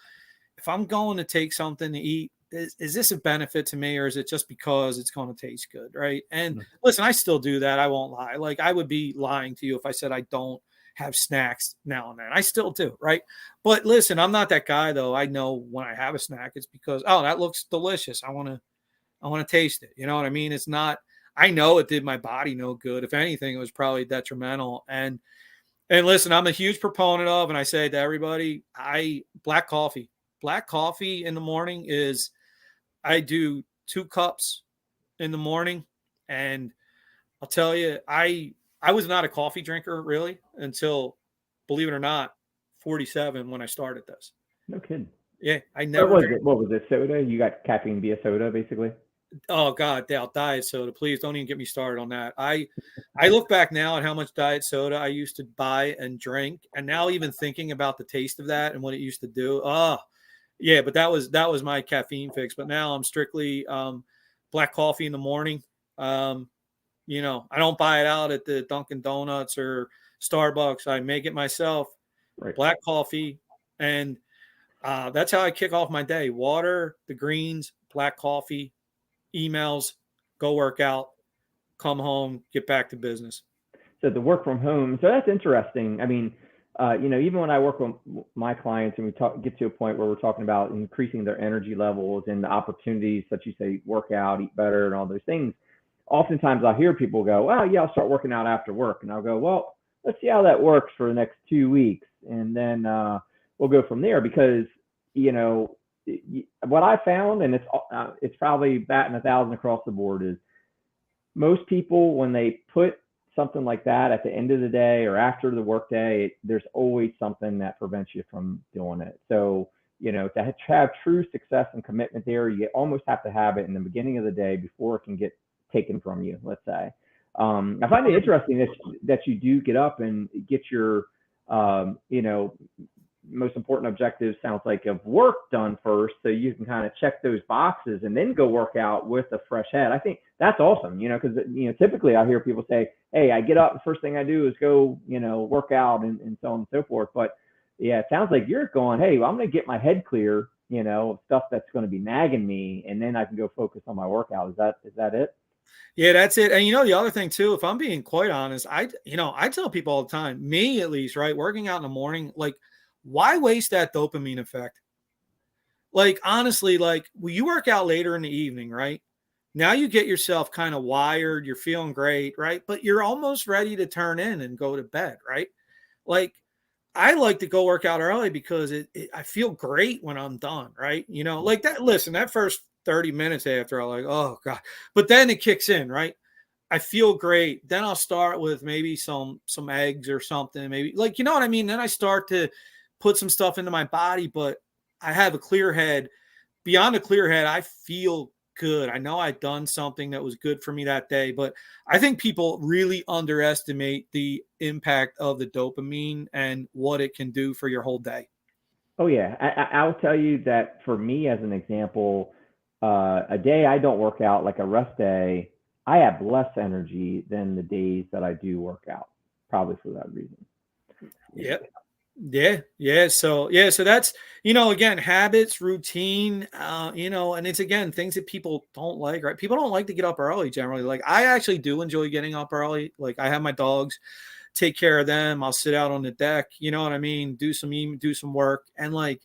if I'm going to take something to eat, is this a benefit to me, or is it just because it's going to taste good, right? And listen, I still do that. I won't lie. Like I would be lying to you if I said I don't have snacks now and then. I still do, right? But listen, I'm not that guy though. I know when I have a snack, it's because, oh, that looks delicious. I want to I want to taste it. You know what I mean? It's not, I know it did my body no good. If anything, it was probably detrimental. And listen, I'm a huge proponent of, and I say to everybody, black coffee in the morning is, I do 2 cups in the morning. And I'll tell you, I was not a coffee drinker really until, believe it or not, 47 when I started this. No kidding. Yeah, I never. What was it? Soda? You got caffeine via soda, basically? Oh God, diet soda. Please don't even get me started on that. I look back now at how much diet soda I used to buy and drink, and now even thinking about the taste of that and what it used to do. Oh, yeah, but that was my caffeine fix. But now I'm strictly black coffee in the morning. You know, I don't buy it out at the Dunkin' Donuts or Starbucks. I make it myself. Right. Black coffee, and that's how I kick off my day. Water, the greens, black coffee, emails, go work out, come home, get back to business. So the work from home, so that's interesting. I mean, even when I work with my clients and get to a point where we're talking about increasing their energy levels and the opportunities, such you say, work out, eat better, and all those things, oftentimes I'll hear people go, well, yeah, I'll start working out after work. And I'll go, well, let's see how that works for the next 2 weeks. And then we'll go from there because, what I found, and it's probably batting 1,000 across the board, is most people, when they put something like that at the end of the day or after the work day, there's always something that prevents you from doing it. So, to have true success and commitment there, you almost have to have it in the beginning of the day before it can get taken from you, let's say. I find it interesting that you do get up and get your, most important objectives, sounds like, of work done first, so you can kind of check those boxes and then go work out with a fresh head. I think that's awesome, because typically I hear people say, hey, I get up, the first thing I do is go work out and so on and so forth. But yeah, it sounds like you're going, hey, well, I'm going to get my head clear, stuff that's going to be nagging me, and then I can go focus on my workout. Is that it? Yeah, that's it. And the other thing too, if I'm being quite honest, I tell people all the time, me at least, right, working out in the morning, like, why waste that dopamine effect? Like, honestly, when you work out later in the evening, right? Now you get yourself kind of wired, you're feeling great, right? But you're almost ready to turn in and go to bed, right? Like, I like to go work out early because I feel great when I'm done, right? Like that. Listen, that first 30 minutes after, I'm like, oh God. But then it kicks in, right? I feel great. Then I'll start with maybe some eggs or something, maybe, like, you know what I mean? Then I start to put some stuff into my body, but I have a clear head. Beyond a clear head, I feel good. I know I've done something that was good for me that day, but I think people really underestimate the impact of the dopamine and what it can do for your whole day. Oh yeah. I'll tell you that for me, as an example, a day I don't work out, like a rest day, I have less energy than the days that I do work out, probably for that reason. Yep. Yeah. So that's, again, habits, routine, and it's, again, things that people don't like, right? People don't like to get up early generally. Like, I actually do enjoy getting up early. Like, I have my dogs, take care of them. I'll sit out on the deck, you know what I mean? Do some work. And like,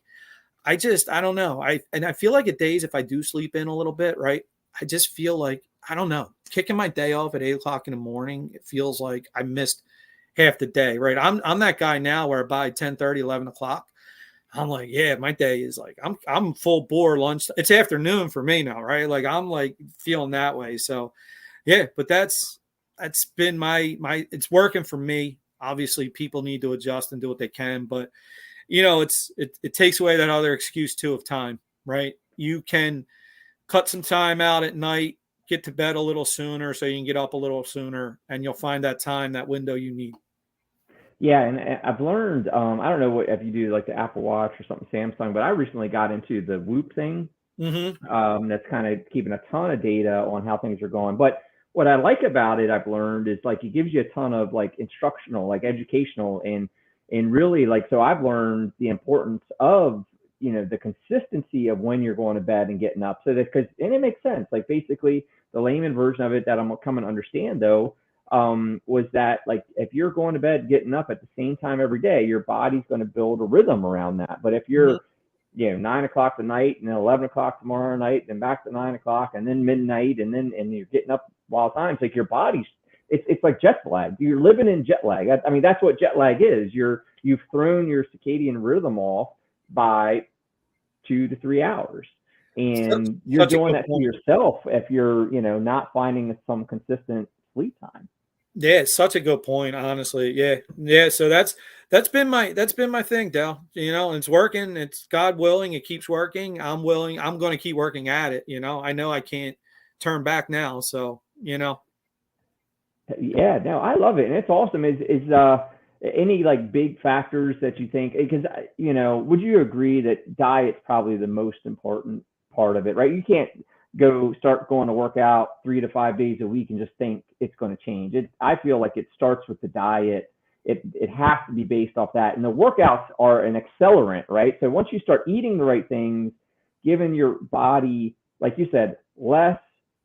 I don't know. I feel like at days, if I do sleep in a little bit, right, I just feel like, I don't know, kicking my day off at 8:00 in the morning, it feels like I missed half the day, right? I'm that guy now where by 10:30, 11 o'clock, I'm like, yeah, my day is like, I'm full bore lunch. It's afternoon for me now, right? Like, I'm like feeling that way. So yeah, but that's been my, it's working for me. Obviously people need to adjust and do what they can, but it takes away that other excuse too of time, right? You can cut some time out at night, get to bed a little sooner so you can get up a little sooner, and you'll find that time, that window you need. Yeah, and I've learned, I don't know if you do like the Apple Watch or something, Samsung, but I recently got into the Whoop thing. Mm-hmm. That's kind of keeping a ton of data on how things are going. But what I like about it, I've learned, is like it gives you a ton of like instructional, like educational, and really, like, so I've learned the importance of the consistency of when you're going to bed and getting up. So that, and it makes sense. Like, basically, the layman version of it that I'm coming to understand, though, was that, like, if you're going to bed, getting up at the same time every day, your body's going to build a rhythm around that. But if you're 9 o'clock tonight, and then 11 o'clock tomorrow night, and back to 9 o'clock, and then midnight, and you're getting up while times like your body's it's like jet lag. You're living in jet lag. I mean, that's what jet lag is. You've thrown your circadian rhythm off by 2 to 3 hours, and you're doing that to yourself if you're not finding some consistent sleep time. Yeah, it's such a good point, honestly. Yeah. So that's been my thing, Dale. It's working. It's God willing. It keeps working. I'm willing. I'm going to keep working at it. I know I can't turn back now. So Yeah, no, I love it, and it's awesome. Is any like big factors that you think? Because would you agree that diet's probably the most important part of it, right? You can't start going to work out 3 to 5 days a week and just think it's going to change. I feel like it starts with the diet. It has to be based off that, and the workouts are an accelerant, right? So once you start eating the right things, giving your body, like you said, less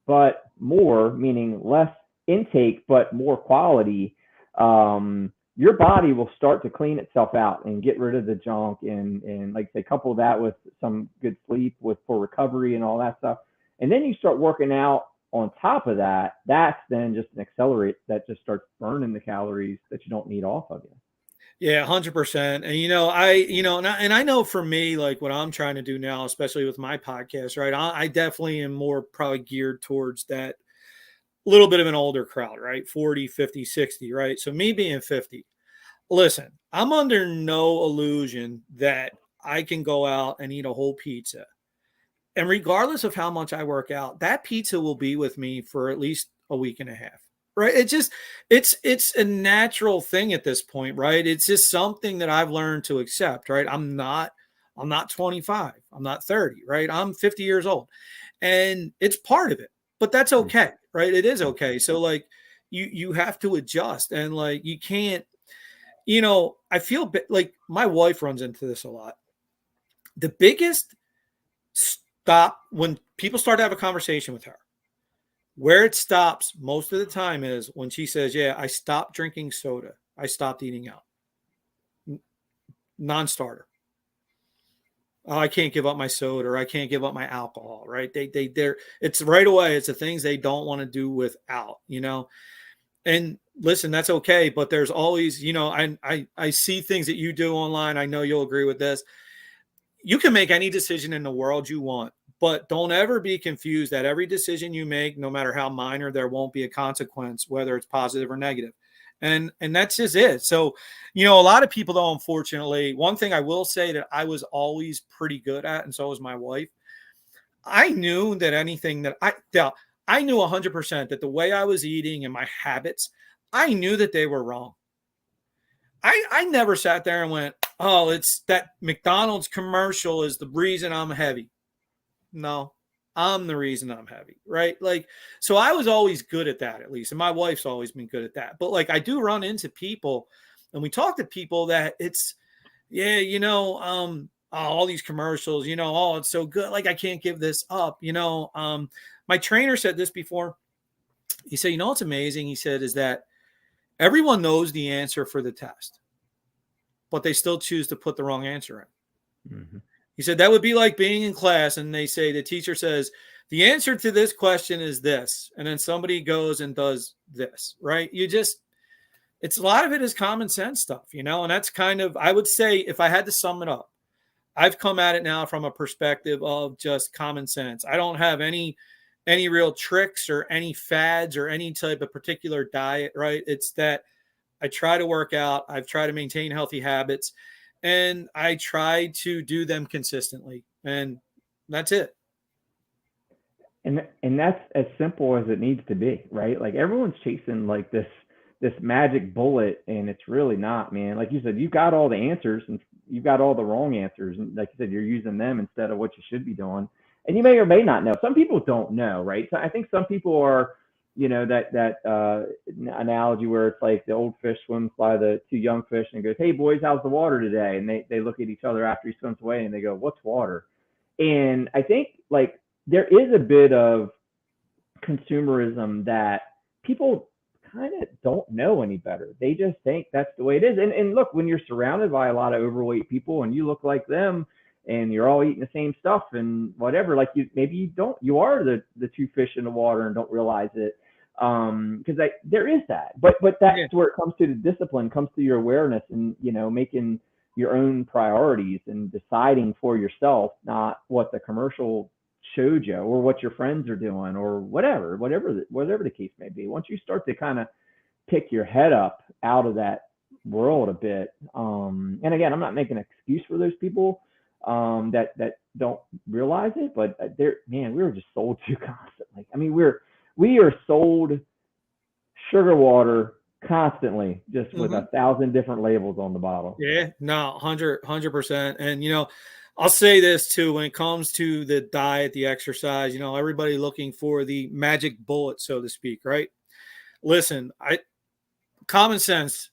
but more, meaning less intake but more quality, your body will start to clean itself out and get rid of the junk, and like say couple that with some good sleep for recovery and all that stuff, and then you start working out on top of that. That's then just an accelerate that just starts burning the calories that you don't need off of you. Yeah, 100%. And I know for me, like what I'm trying to do now, especially with my podcast, right? I definitely am more probably geared towards that little bit of an older crowd, right? 40, 50, 60, right? So me being 50, listen, I'm under no illusion that I can go out and eat a whole pizza. And regardless of how much I work out, that pizza will be with me for at least a week and a half, right? It's a natural thing at this point, right? It's just something that I've learned to accept, right? I'm not 25. I'm not 30, right? I'm 50 years old, and it's part of it, but that's okay, right? It is okay. So like you have to adjust, and like you can't, I feel like my wife runs into this a lot. The biggest stop when people start to have a conversation with her, where it stops most of the time is when she says, yeah, I stopped drinking soda. I stopped eating out. Non-starter. Oh, I can't give up my soda, or I can't give up my alcohol, right? They're it's right away. It's the things they don't want to do without, and listen, that's okay. But there's always, I see things that you do online. I know you'll agree with this. You can make any decision in the world you want, but don't ever be confused that every decision you make, no matter how minor, there won't be a consequence, whether it's positive or negative. And that's just it. So, a lot of people, though, unfortunately, one thing I will say that I was always pretty good at, and so was my wife. I knew that anything that I knew 100% that the way I was eating and my habits, I knew that they were wrong. I never sat there and went, oh, it's that McDonald's commercial is the reason I'm heavy. No, I'm the reason I'm heavy, right? Like, so I was always good at that, at least. And my wife's always been good at that. But like, I do run into people, and we talk to people that it's, all these commercials, oh, it's so good. Like, I can't give this up. My trainer said this before. He said, what's amazing? He said, is that everyone knows the answer for the test, but they still choose to put the wrong answer in. Mm-hmm. He said, that would be like being in class and they say, the teacher says, the answer to this question is this. And then somebody goes and does this, right? It's a lot of it is common sense stuff, and that's kind of, I would say, if I had to sum it up, I've come at it now from a perspective of just common sense. I don't have any real tricks or any fads or any type of particular diet, right? It's that I try to work out. I've tried to maintain healthy habits, and I try to do them consistently, and that's it. And that's as simple as it needs to be, right? Like everyone's chasing like this magic bullet, and it's really not, man. Like you said, you've got all the answers and you've got all the wrong answers. And like you said, you're using them instead of what you should be doing. And you may or may not know. Some people don't know, right? So I think some people are, that analogy where it's like the old fish swims by the two young fish and goes, hey boys, how's the water today? And they look at each other after he swims away and they go, what's water? And I think like there is a bit of consumerism that people kind of don't know any better. They just think that's the way it is. And look, when you're surrounded by a lot of overweight people and you look like them, and you're all eating the same stuff and whatever. Like maybe you are the two fish in the water and don't realize it. Because there is that, but that's where it comes to the discipline, comes to your awareness, and making your own priorities and deciding for yourself, not what the commercial showed you or what your friends are doing or whatever the case may be. Once you start to kind of pick your head up out of that world a bit, and again, I'm not making an excuse for those people that don't realize it, but we were just sold to constantly. I mean, we are sold sugar water constantly, just with 1,000 different labels on the bottle. Yeah, no, 100%. And, I'll say this too, when it comes to the diet, the exercise, everybody looking for the magic bullet, so to speak, right? Listen, common sense,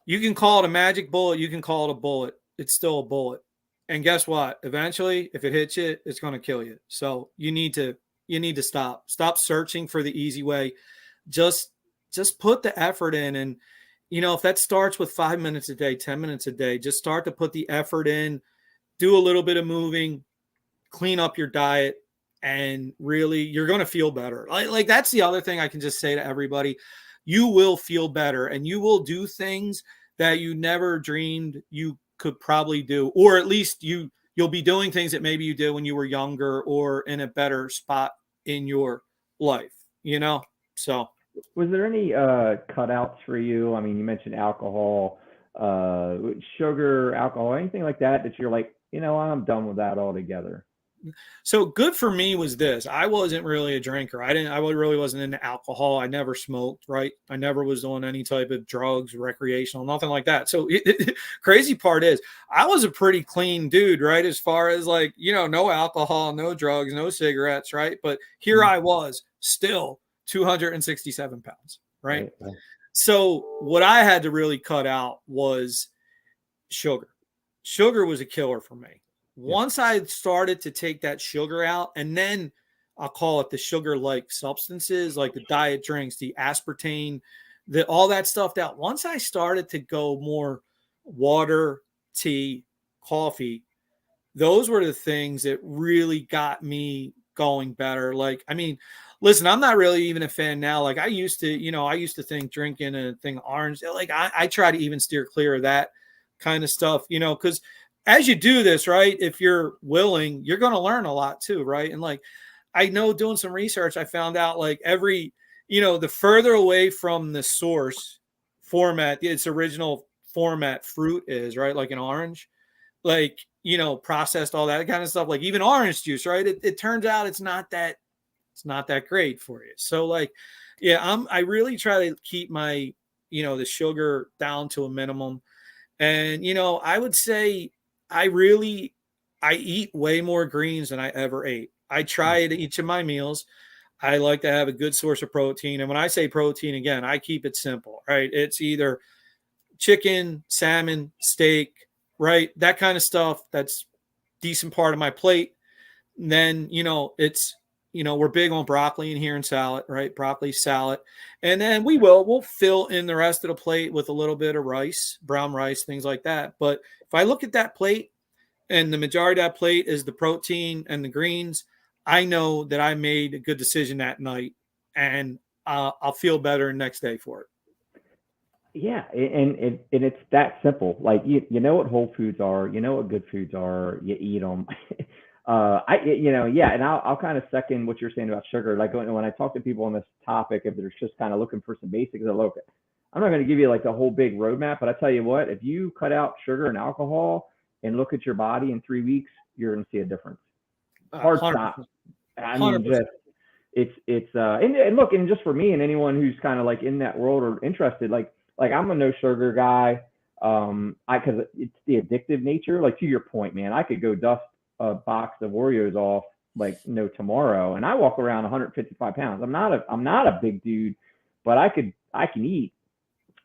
you can call it a magic bullet, you can call it a bullet. It's still a bullet. And guess what? Eventually, if it hits you, it's going to kill you. So you need to stop searching for the easy way. Just put the effort in. And, if that starts with 5 minutes a day, 10 minutes a day, just start to put the effort in, do a little bit of moving, clean up your diet, and really you're going to feel better. Like that's the other thing I can just say to everybody. You will feel better, and you will do things that you never dreamed you could probably do, or at least you'll be doing things that maybe you did when you were younger or in a better spot in your life, so. Was there any cutouts for you? I mean, you mentioned alcohol, sugar, alcohol, anything like that you're like, I'm done with that altogether. So good for me was this. I wasn't really a drinker. I really wasn't into alcohol. I never smoked, right? I never was on any type of drugs, recreational, nothing like that. So crazy part is I was a pretty clean dude, right? As far as like, no alcohol, no drugs, no cigarettes, right? But here I was still 267 pounds, right? So what I had to really cut out was sugar. Sugar was a killer for me. Once I started to take that sugar out, and then I'll call it the sugar-like substances, like the diet drinks, the aspartame, all that stuff out. Once I started to go more water, tea, coffee, those were the things that really got me going better. Like, I mean, listen, I'm not really even a fan now. Like I used to think drinking a thing of orange, like I try to even steer clear of that kind of stuff, because as you do this, right, if you're willing, you're going to learn a lot too, right? And like, I know doing some research, I found out like the further away from the source format, its original format fruit is, right? Like an orange, like, processed, all that kind of stuff, like even orange juice, right? It turns out it's not that great for you. So like, yeah, I really try to keep my, the sugar down to a minimum. And, I would say I eat way more greens than I ever ate. I try at each of my meals. I like to have a good source of protein. And when I say protein, again, I keep it simple, right? It's either chicken, salmon, steak, right? That kind of stuff. That's decent part of my plate. And then, we're big on broccoli in here and salad, right? Broccoli, salad. And then we'll fill in the rest of the plate with a little bit of rice, brown rice, things like that. But if I look at that plate and the majority of that plate is the protein and the greens, I know that I made a good decision that night, and I'll feel better the next day for it. Yeah, and it's that simple. Like you know what whole foods are, you know what good foods are, you eat them. And I'll kind of second what you're saying about sugar. Like when I talk to people on this topic, if they're just kind of looking for some basics, I'm not going to give you like the whole big roadmap, but I tell you what, if you cut out sugar and alcohol and look at your body in 3 weeks, you're going to see a difference. Hard 100%. Stop. I mean, and look, and just for me and anyone who's kind of like in that world or interested, like I'm a no sugar guy. Cause it's the addictive nature. Like to your point, man, I could go dust a box of Oreos off like no tomorrow, and I walk around 155 pounds. I'm not a big dude, but I can eat.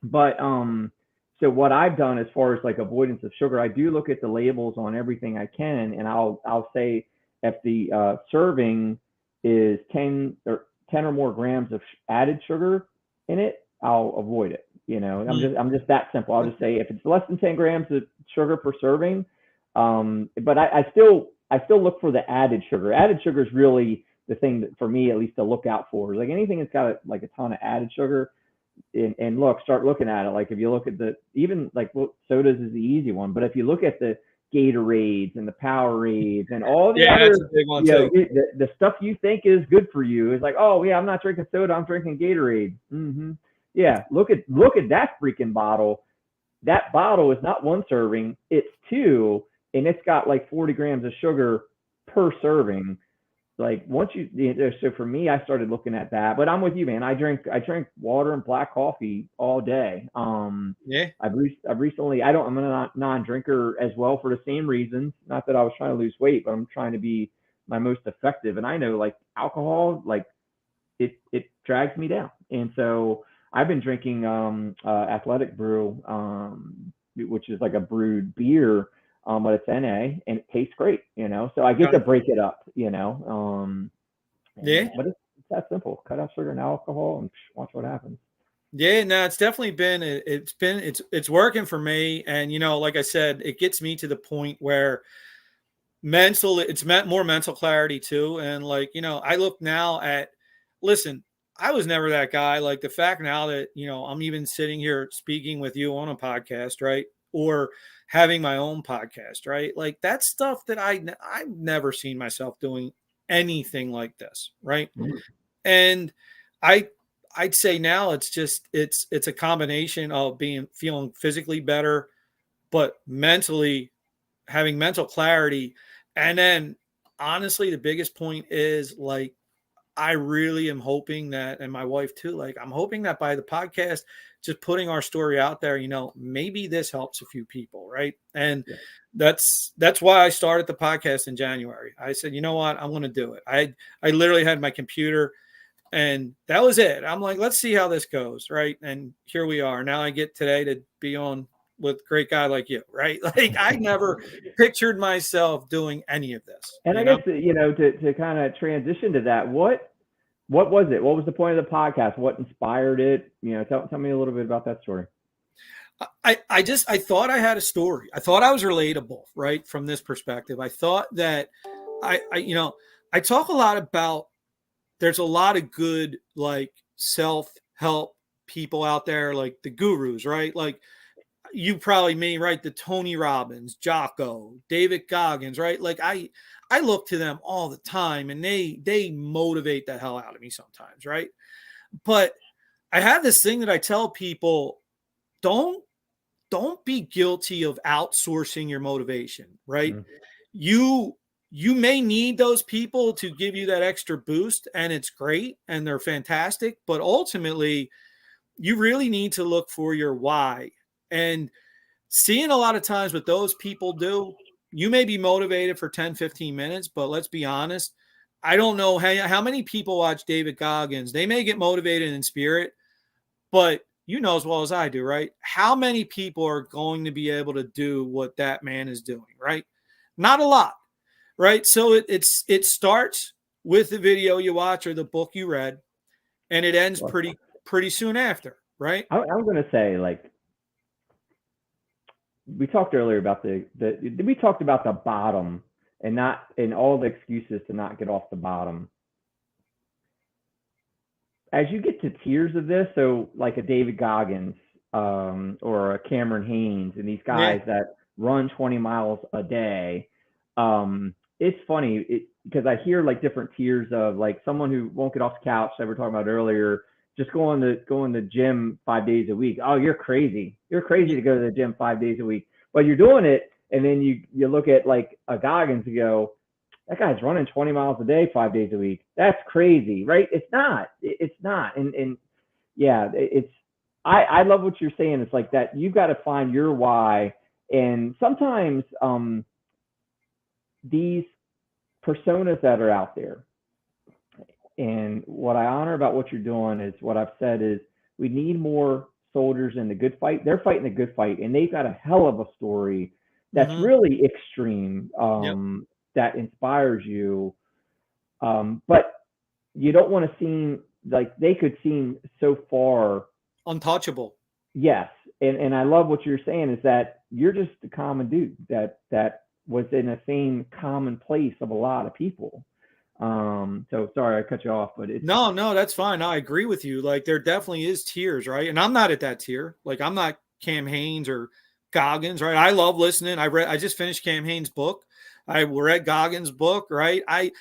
But so what I've done as far as like avoidance of sugar, I do look at the labels on everything I can, and I'll say if the serving is 10 or more grams of added sugar in it, I'll avoid it. I'm just that simple. I'll just say if it's less than 10 grams of sugar per serving, But I still look for the added sugar. Added sugar is really the thing that, for me at least, to look out for. Is like anything that's got like a ton of added sugar. And start looking at it. Like if you look at even like, well, sodas is the easy one, but if you look at the Gatorades and the Powerades and all the other, that's a big one too. The stuff you think is good for you is like, oh yeah, I'm not drinking soda, I'm drinking Gatorade. Yeah, look at that freaking bottle. That bottle is not one serving, it's two, and it's got like 40 grams of sugar per serving. Like once so for me, I started looking at that. But I'm with you, man. I drink water and black coffee all day. Yeah. I've recently, I'm a non-drinker as well for the same reasons. Not that I was trying to lose weight, but I'm trying to be my most effective. And I know like alcohol, like it drags me down. And so I've been drinking Athletic Brew, which is like a brewed beer. But it's NA and it tastes great, so I get to break it up, Yeah. But it's that simple. Cut out sugar and alcohol and watch what happens. Yeah, no, it's definitely been, it's working for me. And, like I said, it gets me to the point where it's more mental clarity too. And like, I look now listen, I was never that guy. Like the fact now that, I'm even sitting here speaking with you on a podcast, right? Or having my own podcast, right? Like that's stuff that I've never seen myself doing anything like this, right? Mm-hmm. And I'd say now it's a combination of feeling physically better, but mentally having mental clarity. And then honestly, the biggest point is like, I really am hoping that, and my wife too, like I'm hoping that by the podcast, just putting our story out there, maybe this helps a few people. Right. And that's why I started the podcast in January. I said, you know what, I'm going to do it. I literally had my computer and that was it. I'm like, let's see how this goes. Right. And here we are. Now I get today to be on with a great guy like you. Right. Like I never pictured myself doing any of this. And I guess, to kind of transition to that, what was it? What was the point of the podcast? What inspired it? Tell me a little bit about that story. I thought I had a story. I thought I was relatable, right? From this perspective, I thought that I talk a lot about, there's a lot of good, like self-help people out there, like the gurus, right? Like you probably mean, right? The Tony Robbins, Jocko, David Goggins, right? Like I look to them all the time and they motivate the hell out of me sometimes, right? But I have this thing that I tell people, don't be guilty of outsourcing your motivation, right? Mm-hmm. You may need those people to give you that extra boost, and it's great and they're fantastic, but ultimately you really need to look for your why. And seeing a lot of times what those people do, you may be motivated for 10, 15 minutes, but let's be honest. I don't know how many people watch David Goggins. They may get motivated in spirit, but as well as I do, right? How many people are going to be able to do what that man is doing, right? Not a lot, right? So it starts with the video you watch or the book you read, and it ends pretty soon after, right? I'm going to say, like, we talked earlier about we talked about the bottom and all the excuses to not get off the bottom. As you get to tiers of this, so like a David Goggins or a Cameron Haynes and these guys that run 20 miles a day, it's funny because I hear like different tiers of like someone who won't get off the couch that we were talking about earlier, just going to the gym 5 days a week. Oh, you're crazy. You're crazy to go to the gym 5 days a week. But you're doing it, and then you look at like a Goggins and go, that guy's running 20 miles a day 5 days a week. That's crazy, right? It's not. It's not. And yeah, I love what you're saying. It's like that you've got to find your why. And sometimes these personas that are out there, and what I honor about what you're doing is what I've said is we need more soldiers in the good fight. They're fighting the good fight, and they've got a hell of a story that's really extreme, that inspires you. But you don't want to seem like they could seem so far untouchable. Yes. And I love what you're saying is that you're just a common dude that was in the same common place of a lot of people. So sorry I cut you off, but it's No, that's fine. I agree with you. Like there definitely is tiers, right? And I'm not at that tier. Like I'm not Cam Hanes or Goggins, right? I love listening. I just finished Cam Hanes' book. I read Goggins' book, right? I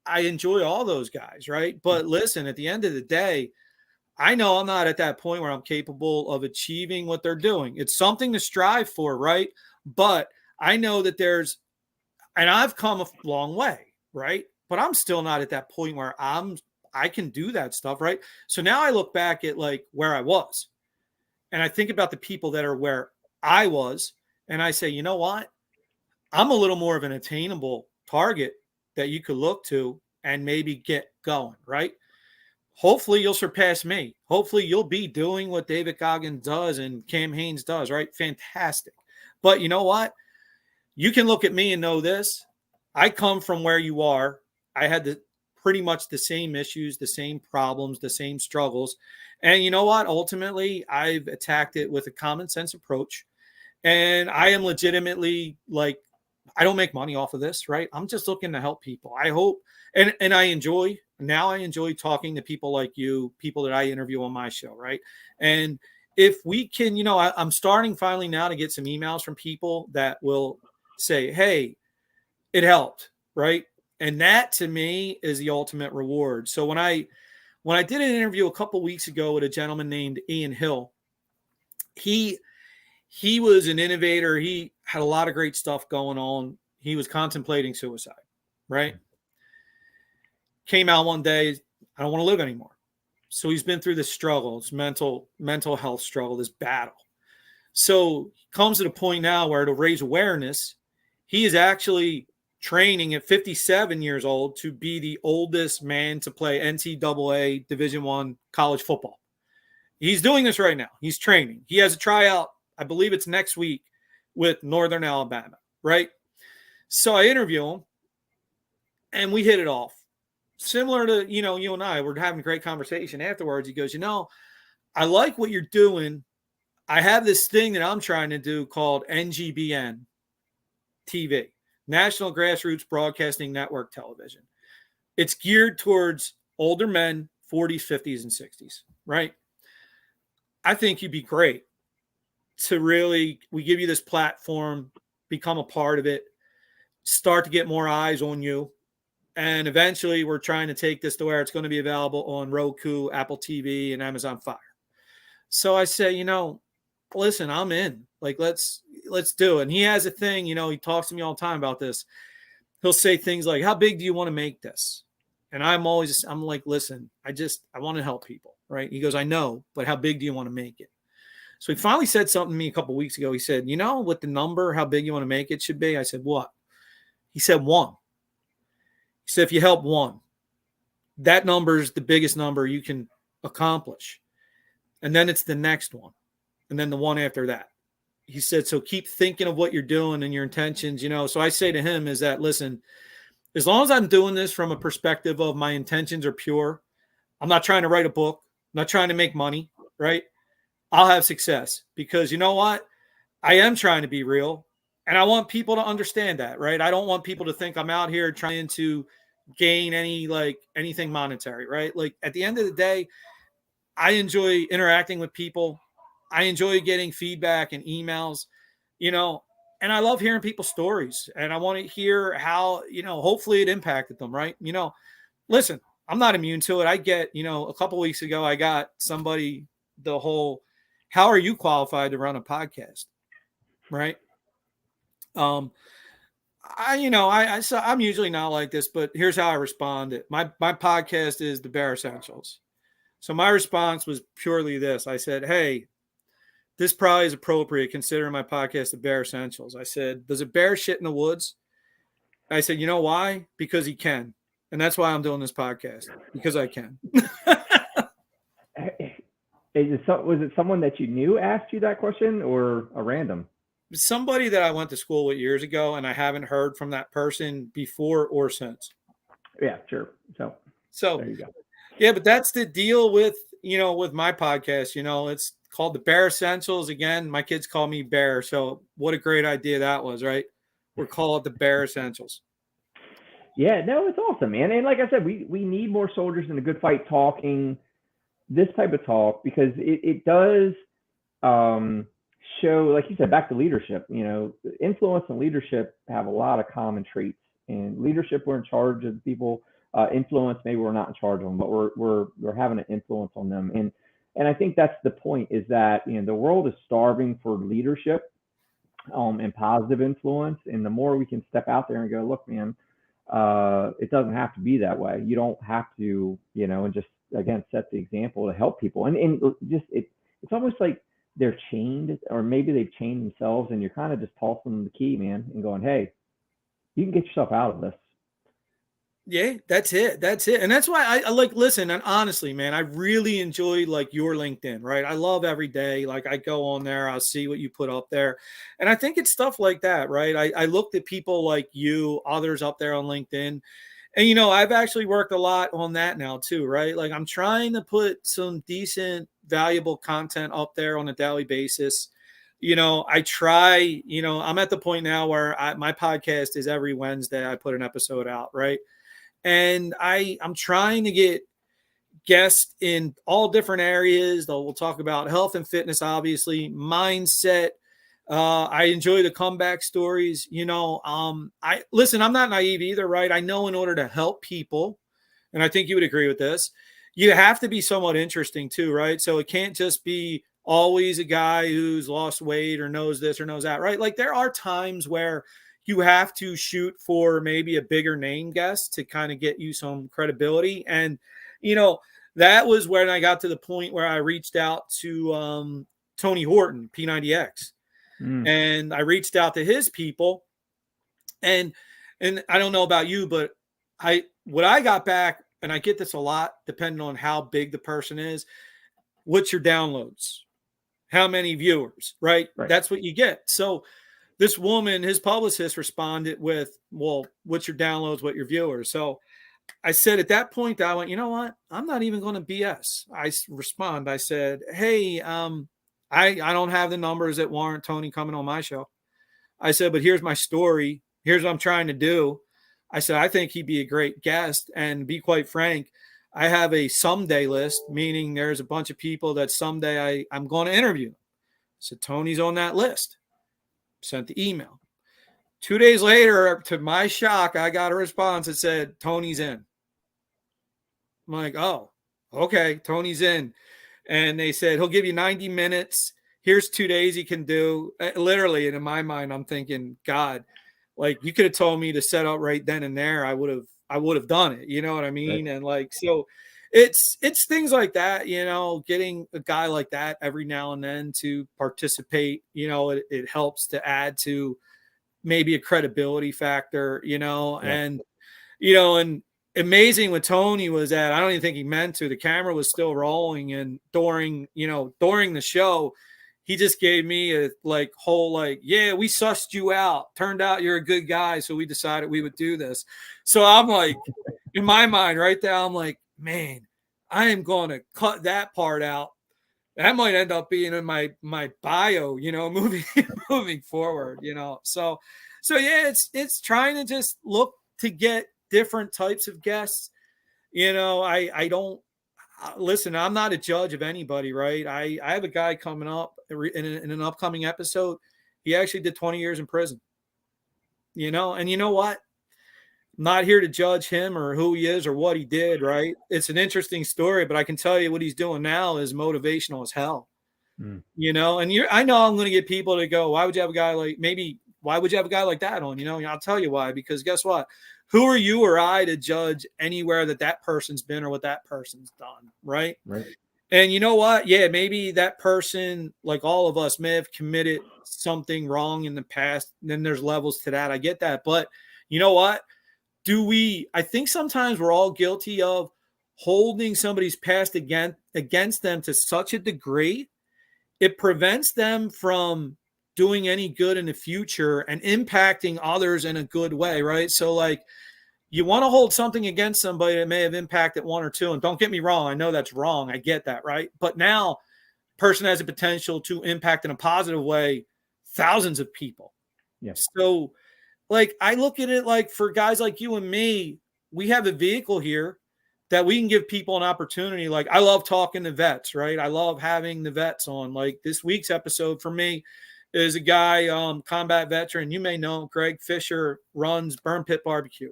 enjoy all those guys, right? But listen, at the end of the day, I know I'm not at that point where I'm capable of achieving what they're doing. It's something to strive for, right? But I know that and I've come a long way, right? But I'm still not at that point where I can do that stuff, right? So now I look back at like where I was and I think about the people that are where I was and I say, you know what? I'm a little more of an attainable target that you could look to and maybe get going, right? Hopefully you'll surpass me. Hopefully you'll be doing what David Goggins does and Cam Hanes does, right? Fantastic. But you know what? You can look at me and know this. I come from where you are. I had pretty much the same issues, the same problems, the same struggles. And you know what? Ultimately, I've attacked it with a common sense approach. And I am legitimately like, I don't make money off of this, right? I'm just looking to help people. I hope, and I enjoy talking to people like you, people that I interview on my show, right? And if we can, I'm starting finally now to get some emails from people that will say, hey, it helped, right? And that to me is the ultimate reward. So when I did an interview a couple weeks ago with a gentleman named Ian Hill, he was an innovator. He had a lot of great stuff going on. He was contemplating suicide, right? Came out one day, I don't want to live anymore. So he's been through this struggle, this mental health struggle, this battle. So he comes to the point now where to raise awareness, he is actually training at 57 years old to be the oldest man to play NCAA Division I college football. He's doing this right now. He's training. He has a tryout, I believe it's next week, with Northern Alabama, right? So I interview him, and we hit it off. Similar to, you and I, we're having a great conversation afterwards. He goes, I like what you're doing. I have this thing that I'm trying to do called NGBN TV, National Grassroots Broadcasting Network Television. It's geared towards older men, 40s, 50s, and 60s, right? I think you'd be great to we give you this platform, become a part of it, start to get more eyes on you. And eventually we're trying to take this to where it's going to be available on Roku, Apple TV, and Amazon Fire. So I say, listen, I'm in. Like, let's do it. And he has a thing, he talks to me all the time about this. He'll say things like, how big do you want to make this? And I'm like, listen, I want to help people, right? He goes, I know, but how big do you want to make it? So he finally said something to me a couple of weeks ago. He said, what the number, how big you want to make it should be? I said, what? He said, 1. He said, if you help 1, that number is the biggest number you can accomplish. And then it's the next one. And then the one after that. He said, so keep thinking of what you're doing and your intentions, So I say to him is that, listen, as long as I'm doing this from a perspective of my intentions are pure, I'm not trying to write a book, I'm not trying to make money, right? I'll have success because you know what? I am trying to be real. And I want people to understand that, right? I don't want people to think I'm out here trying to gain anything monetary, right? Like at the end of the day, I enjoy interacting with people. I enjoy getting feedback and emails, and I love hearing people's stories. And I want to hear how, hopefully it impacted them, right? Listen, I'm not immune to it. I get, a couple weeks ago, I got somebody how are you qualified to run a podcast, right? I'm usually not like this, but here's how I responded. My podcast is the Bare Essentials. So my response was purely this. I said, hey, this probably is appropriate considering my podcast, the Bare Essentials. I said, does a bear shit in the woods? I said, you know why? Because he can. And that's why I'm doing this podcast, because I can. Was it someone that you knew asked you that question or a random? Somebody that I went to school with years ago, and I haven't heard from that person before or since. Yeah, sure. So there you go. Yeah, but that's the deal with my podcast. called the Bear Essentials. Again, my kids call me Bear. So what a great idea that was, right? We're called the Bear Essentials. Yeah, no, it's awesome, man. And like I said, we need more soldiers in a good fight talking this type of talk, because it does show, like you said, back to leadership. Influence and leadership have a lot of common traits. And leadership, we're in charge of people. Influence, maybe we're not in charge of them, but we're having an influence on them. And I think that's the point, is that the world is starving for leadership and positive influence. And the more we can step out there and go, look, man, it doesn't have to be that way. You don't have to, and just again set the example to help people. And just it's almost like they're chained, or maybe they've chained themselves, and you're kind of just tossing them the key, man, and going, hey, you can get yourself out of this. Yeah, that's it. That's it. And that's why I like, listen, and honestly, man, I really enjoy like your LinkedIn, right? I love every day. Like I go on there, I'll see what you put up there. And I think it's stuff like that, right? I looked at people like you, others up there on LinkedIn. And, I've actually worked a lot on that now too, right? Like I'm trying to put some decent, valuable content up there on a daily basis. I try, I'm at the point now where my podcast is every Wednesday. I put an episode out, right? And I'm trying to get guests in all different areas. We'll talk about health and fitness, obviously, mindset. I enjoy the comeback stories. Listen, I'm not naive either, right? I know in order to help people, and I think you would agree with this, you have to be somewhat interesting too, right? So it can't just be always a guy who's lost weight or knows this or knows that, right? Like there are times where you have to shoot for maybe a bigger name guest to kind of get you some credibility. And, that was when I got to the point where I reached out to Tony Horton, P90X. And I reached out to his people. And I don't know about you, but what I got back, and I get this a lot, depending on how big the person is, what's your downloads? How many viewers, right? That's what you get. So this woman, his publicist, responded with, well, what's your downloads, what your viewers? So I said at that point, I went, you know what? I'm not even going to BS. I said, hey, I don't have the numbers that warrant Tony coming on my show. I said, but here's my story. Here's what I'm trying to do. I said, I think he'd be a great guest. And be quite frank, I have a someday list, meaning there's a bunch of people that someday I'm going to interview. So Tony's on that list. Sent the email. 2 days later, to my shock, I got a response that said, Tony's in. I'm like, oh, okay, Tony's in. And they said, he'll give you 90 minutes. Here's 2 days he can do. Literally, and in my mind, I'm thinking, God, like you could have told me to set up right then and there. I would have done it. You know what I mean? Right. And like, so it's things like that, getting a guy like that every now and then to participate, it helps to add to maybe a credibility factor, and, and amazing with Tony was that I don't even think he meant to, the camera was still rolling. And during the show, he just gave me a yeah, we sussed you out. Turned out you're a good guy. So we decided we would do this. So I'm like, in my mind right there, I'm like, man, I am going to cut that part out. That might end up being in my bio, moving forward, So yeah, it's trying to just look to get different types of guests. I don't listen. I'm not a judge of anybody, right? I have a guy coming up in an upcoming episode. He actually did 20 years in prison. And you know what? I'm not here to judge him or who he is or what he did, right? It's an interesting story, but I can tell you what he's doing now is motivational as hell. And I know I'm going to get people to go, why would you have a guy like that on? I'll tell you why, because guess what? Who are you or I to judge anywhere that person's been or what that person's done, right? Right. And you know what? Yeah, maybe that person, like all of us, may have committed something wrong in the past. And then there's levels to that. I get that. But you know what? I think sometimes we're all guilty of holding somebody's past against them to such a degree, it prevents them from doing any good in the future and impacting others in a good way, right? So like you want to hold something against somebody that may have impacted one or two. And don't get me wrong, I know that's wrong. I get that, right? But now person has the potential to impact in a positive way thousands of people. Yeah. So like, I look at it like for guys like you and me, we have a vehicle here that we can give people an opportunity. Like, I love talking to vets, right? I love having the vets on. Like, this week's episode for me is a guy, combat veteran. You may know him, Greg Fisher, runs Burn Pit Barbecue.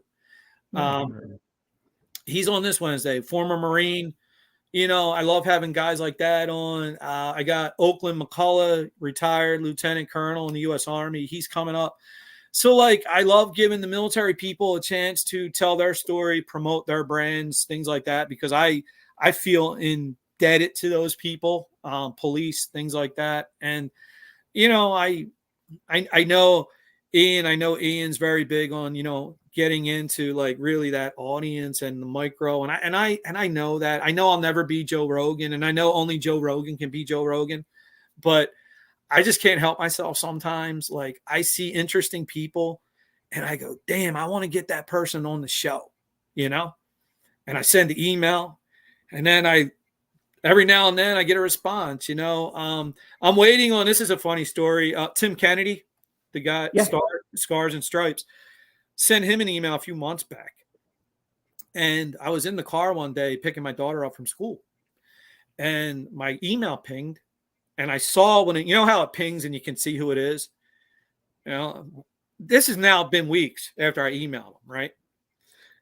He's on this Wednesday, former Marine. You know, I love having guys like that on. I got Oakland McCullough, retired lieutenant colonel in the U.S. Army. He's coming up. So, like, I love giving the military people a chance to tell their story, promote their brands, things like that, because I feel indebted to those people, police, things like that. And, you know, I know Ian. I know Ian's very big on, you know, getting into like really that audience and the micro. And I know that. I know I'll never be Joe Rogan, and I know only Joe Rogan can be Joe Rogan, but I just can't help myself sometimes. Like, I see interesting people and I go, damn, I want to get that person on the show, you know? And I send the email, and then every now and then I get a response, you know? I'm waiting on, this is a funny story. Tim Kennedy, the guy, Scars and Stripes, sent him an email a few months back. And I was in the car one day picking my daughter up from school, and my email pinged. And I saw when you know how it pings and you can see who it is? You know, this has now been weeks after I emailed him, right?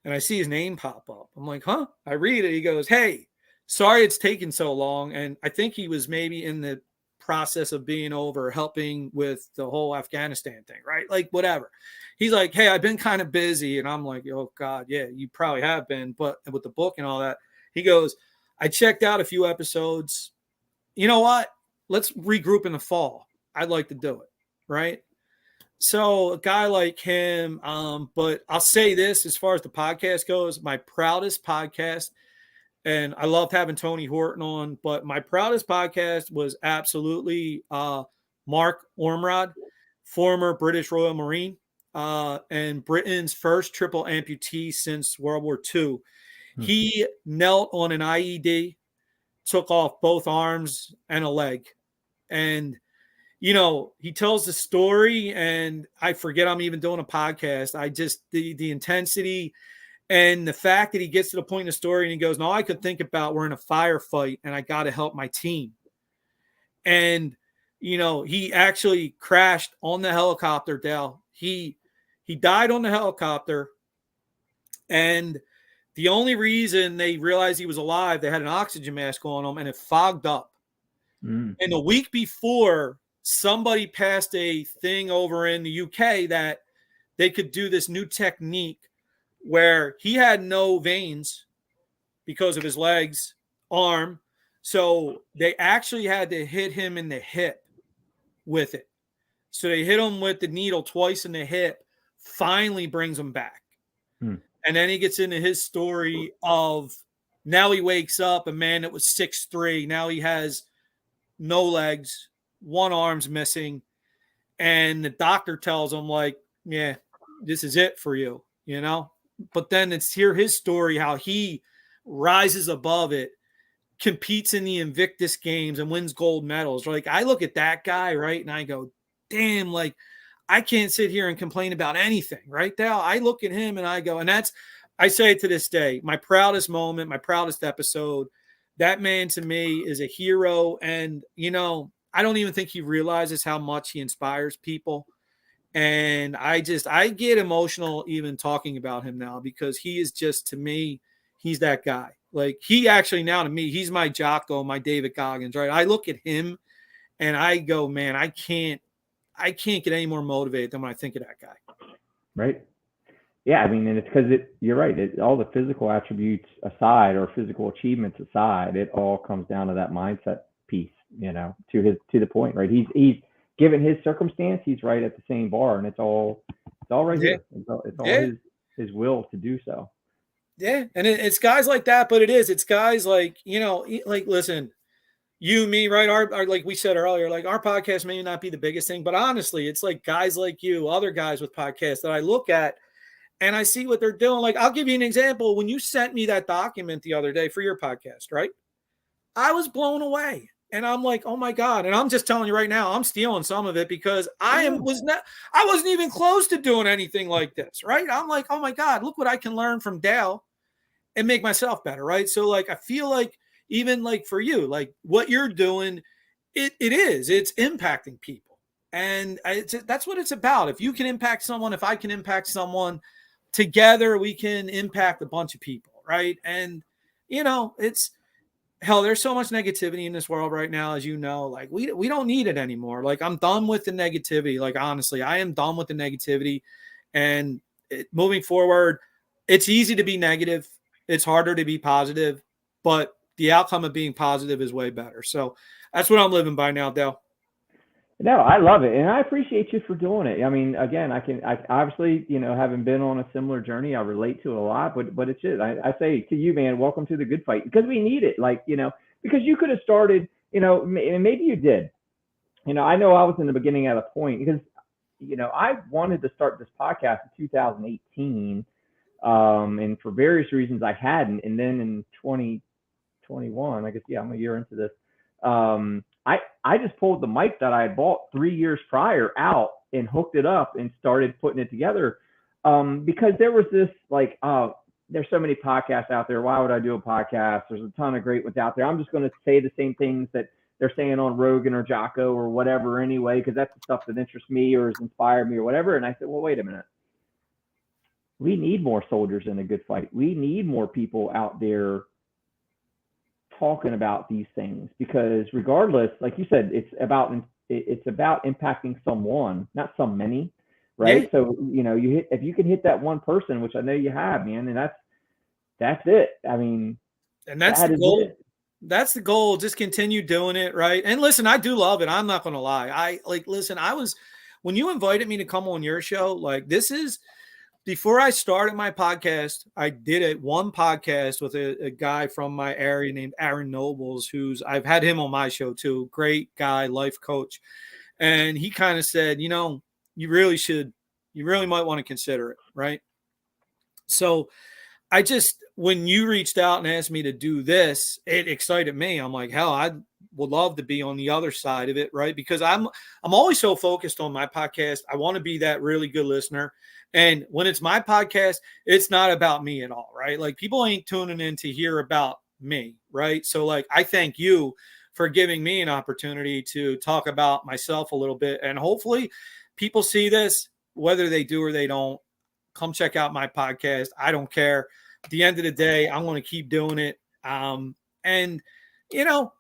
And I see his name pop up. I'm like, huh? I read it. He goes, hey, sorry it's taken so long. And I think he was maybe in the process of being over helping with the whole Afghanistan thing, right? Like, whatever. He's like, hey, I've been kind of busy. And I'm like, oh, God, yeah, you probably have been. But with the book and all that, he goes, I checked out a few episodes. You know what? Let's regroup in the fall. I'd like to do it, right? So a guy like him, but I'll say this as far as the podcast goes, my proudest podcast, and I loved having Tony Horton on, but my proudest podcast was absolutely Mark Ormrod, former British Royal Marine, and Britain's first triple amputee since World War II. He knelt on an IED, took off both arms and a leg. And, you know, he tells the story, and I forget I'm even doing a podcast. I just, the intensity and the fact that he gets to the point in the story and he goes, no, I could think about we're in a firefight and I got to help my team. And, you know, he actually crashed on the helicopter, Dale. He died on the helicopter. And the only reason they realized he was alive, they had an oxygen mask on him and it fogged up. And a week before, somebody passed a thing over in the UK that they could do this new technique where he had no veins because of his legs, arm. So they actually had to hit him in the hip with it. So they hit him with the needle twice in the hip, finally brings him back. And then he gets into his story of now he wakes up, a man that was 6'3". Now he has no legs, one arm's missing. And the doctor tells him, like, yeah, this is it for you, you know? But then it's hear his story, how he rises above it, competes in the Invictus Games and wins gold medals. Like, I look at that guy, right? And I go, damn, like, I can't sit here and complain about anything, right? Dale, I look at him and I go, and that's, I say to this day, my proudest moment, my proudest episode. That man to me is a hero. And, you know, I don't even think he realizes how much he inspires people. And I get emotional even talking about him now, because he is just, to me, he's that guy. Like, he actually now to me, he's my Jocko, my David Goggins, right? I look at him and I go, man, I can't get any more motivated than when I think of that guy. Right. Yeah, I mean, and it's because you're right. All the physical attributes aside, or physical achievements aside, it all comes down to that mindset piece, you know, to the point, right? He's given his circumstance, he's right at the same bar, and it's all right here. It's all his will to do so. Yeah, and it's guys like that, but it's guys like, you know, like, listen, you, me, right? Our like we said earlier, like, our podcast may not be the biggest thing, but honestly, it's like guys like you, other guys with podcasts that I look at and I see what they're doing. Like, I'll give you an example. When you sent me that document the other day for your podcast, right? I was blown away. And I'm like, oh my God. And I'm just telling you right now, I'm stealing some of it because I wasn't even close to doing anything like this. Right. I'm like, oh my God, look what I can learn from Dale and make myself better. Right. So like, I feel like even like for you, like what you're doing, it's impacting people. And that's what it's about. If you can impact someone, if I can impact someone, together we can impact a bunch of people. Right. And, it's, hell, there's so much negativity in this world right now, as you know. Like we don't need it anymore. Like I'm done with the negativity. Like honestly, I am done with the negativity. And moving forward, it's easy to be negative. It's harder to be positive, but the outcome of being positive is way better. So that's what I'm living by now, Dale. No, I love it, and I appreciate you for doing it. I mean, again, I obviously, having been on a similar journey, I relate to it a lot. But it's just, I say to you, man, welcome to the good fight, because we need it. Like, because you could have started, and maybe you did. I know I was in the beginning at a point because, I wanted to start this podcast in 2018, and for various reasons I hadn't, and then in 2021, I guess, yeah, I'm a year into this. I just pulled the mic that I had bought 3 years prior out and hooked it up and started putting it together. Because there was this like, there's so many podcasts out there. Why would I do a podcast? There's a ton of great ones out there. I'm just going to say the same things that they're saying on Rogan or Jocko or whatever anyway, because that's the stuff that interests me or has inspired me or whatever. And I said, well, wait a minute. We need more soldiers in a good fight. We need more people out there talking about these things, because regardless, like you said, it's about impacting someone, not so many, right? Yeah. So if you can hit that one person, which I know you have, man, and that's it. I mean, and that's the goal. That's the goal. Just continue doing it, right? And listen, I do love it. I'm not going to lie. Listen, when you invited me to come on your show, like this is, before I started my podcast, I did one podcast with a guy from my area named Aaron Nobles, I've had him on my show too. Great guy, life coach. And he kind of said, you really might want to consider it. Right. So when you reached out and asked me to do this, it excited me. I'm like, hell, I would love to be on the other side of it. Right. Because I'm always so focused on my podcast. I want to be that really good listener. And when it's my podcast, it's not about me at all, right? Like people ain't tuning in to hear about me, right? So like, I thank you for giving me an opportunity to talk about myself a little bit. And hopefully people see this, whether they do or they don't. Come check out my podcast. I don't care. At the end of the day, I'm going to keep doing it. And it'll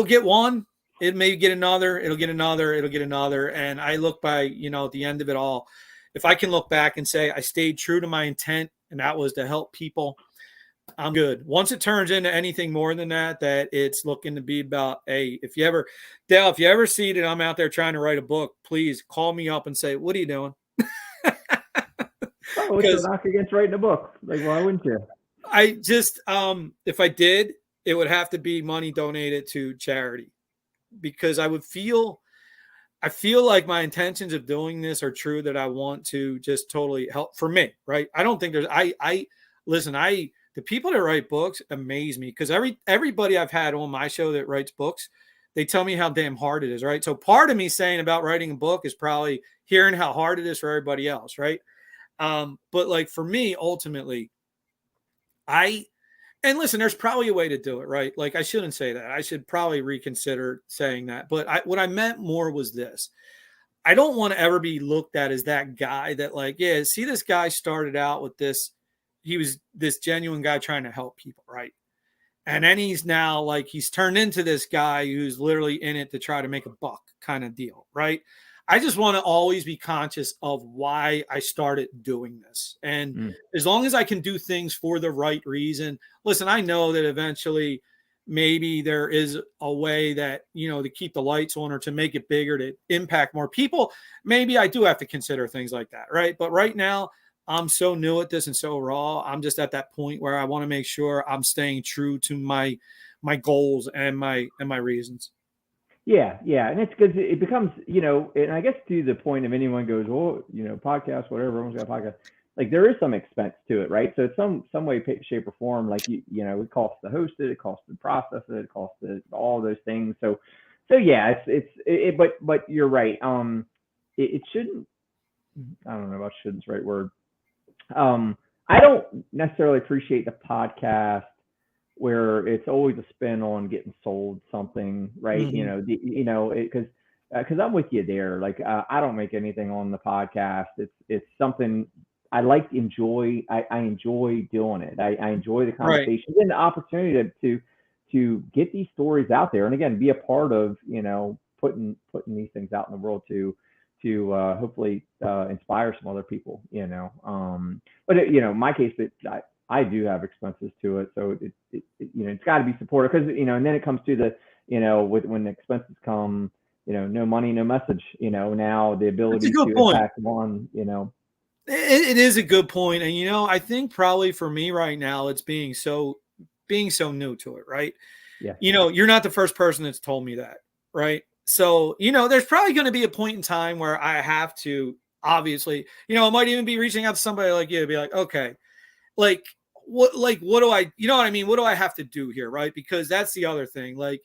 get one, it may get another, it'll get another. And I look by, at the end of it all, if I can look back and say I stayed true to my intent, and that was to help people, I'm good. Once it turns into anything more than that it's looking to be about, hey, Dale, if you ever see that I'm out there trying to write a book, please call me up and say, what are you doing? Oh, it's a knock against writing a book. Like, why wouldn't you? I just, if I did, it would have to be money donated to charity, because I feel like my intentions of doing this are true, that I want to just totally help for me, right? I don't think the people that write books amaze me, because everybody I've had on my show that writes books, they tell me how damn hard it is, right? So part of me saying about writing a book is probably hearing how hard it is for everybody else, right? But like for me, ultimately, and listen, there's probably a way to do it, right? Like I shouldn't say that. I should probably reconsider saying that. But what I meant more was this. I don't want to ever be looked at as that guy that like, yeah, see, this guy started out with this. He was this genuine guy trying to help people, right? And then he's now like, he's turned into this guy who's literally in it to try to make a buck kind of deal, right? I just want to always be conscious of why I started doing this. And as long as I can do things for the right reason, listen, I know that eventually maybe there is a way that, to keep the lights on or to make it bigger, to impact more people. Maybe I do have to consider things like that, right? But right now, I'm so new at this and so raw. I'm just at that point where I want to make sure I'm staying true to my goals and my reasons. Yeah, yeah, and it's good. It becomes, and I guess to the point of anyone goes, well, podcast, whatever, everyone's got a podcast. Like there is some expense to it, right? So it's some way, shape, or form. Like it costs to host it, it costs to process it, it costs to all those things. So yeah, but you're right. It shouldn't. I don't know about shouldn't's the right word. I don't necessarily appreciate the podcast where it's always a spin on getting sold something, right? Because I'm with you there. Like I don't make anything on the podcast. It's something I like to enjoy. I enjoy doing it. I enjoy the Right. conversations and the opportunity to get these stories out there, and again, be a part of putting these things out in the world to hopefully inspire some other people. But in my case, I do have expenses to it, so it's got to be supported because and then it comes to the when the expenses come, no money, no message. Now the ability to impact on. It is a good point, and I think probably for me right now, it's being so new to it, right? Yeah. You're not the first person that's told me that, right? So there's probably going to be a point in time where I have to obviously, I might even be reaching out to somebody like you to be like, okay, what do I, what I mean? What do I have to do here? Right. Because that's the other thing. Like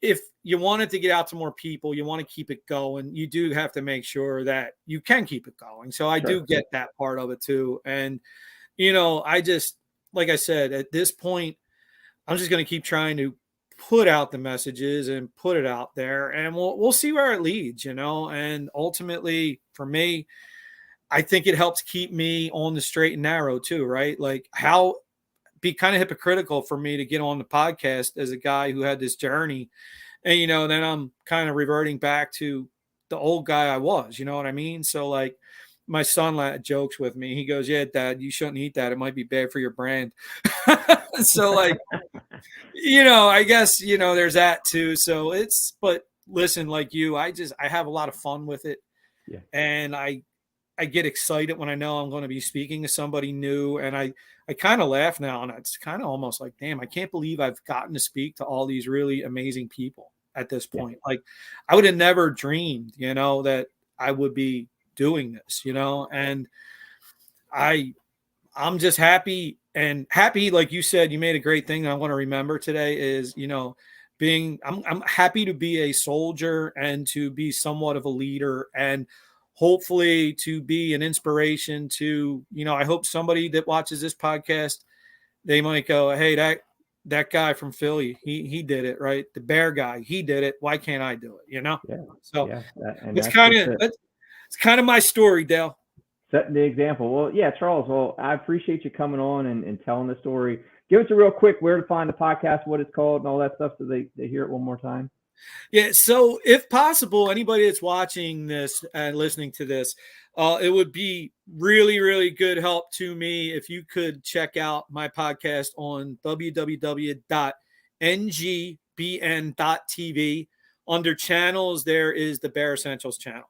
if you want it to get out to more people, you want to keep it going, you do have to make sure that you can keep it going. So I do get that part of it too. And, I just, like I said, at this point, I'm just going to keep trying to put out the messages and put it out there, and we'll see where it leads, and ultimately for me, I think it helps keep me on the straight and narrow too, right? Like how be kind of hypocritical for me to get on the podcast as a guy who had this journey and, then I'm kind of reverting back to the old guy I was, you know what I mean? So like my son jokes with me. He goes, yeah, Dad, you shouldn't eat that. It might be bad for your brand. So like, I guess, there's that too. So but listen, like I have a lot of fun with it. Yeah. And I get excited when I know I'm going to be speaking to somebody new. And I kind of laugh now, and it's kind of almost like, damn, I can't believe I've gotten to speak to all these really amazing people at this point. Yeah. Like I would have never dreamed, that I would be doing this, and I'm just happy. And happy, like you said, you made a great thing that I want to remember today is, I'm happy to be a soldier and to be somewhat of a leader and hopefully to be an inspiration to, I hope somebody that watches this podcast, they might go, hey, that guy from Philly, he did it, right? The bear guy, he did it. Why can't I do it? Yeah. So yeah. It's kind of my story, Dale. Setting the example. Well, yeah, Charles. Well, I appreciate you coming on and telling the story. Give us a real quick where to find the podcast, what it's called, and all that stuff, so they hear it one more time. Yeah. So, if possible, anybody that's watching this and listening to this, it would be really, really good help to me if you could check out my podcast on www.ngbn.tv. Under channels, there is the Bear Essentials channel.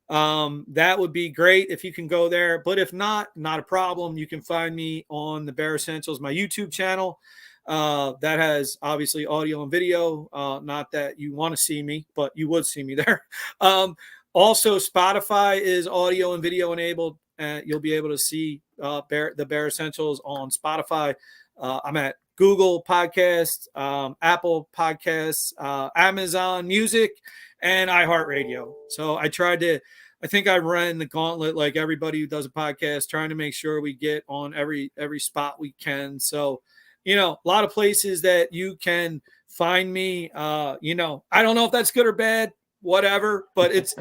That would be great if you can go there, but if not a problem. You can find me on the Bear Essentials, my YouTube channel. That has obviously audio and video. Not that you want to see me, but you would see me there. Also, Spotify is audio and video enabled. You'll be able to see the Bear Essentials on Spotify. I'm at Google Podcasts, Apple Podcasts, Amazon Music, and iHeartRadio. So I think I ran the gauntlet like everybody who does a podcast, trying to make sure we get on every spot we can. So, a lot of places that you can find me. I don't know if that's good or bad, whatever, but it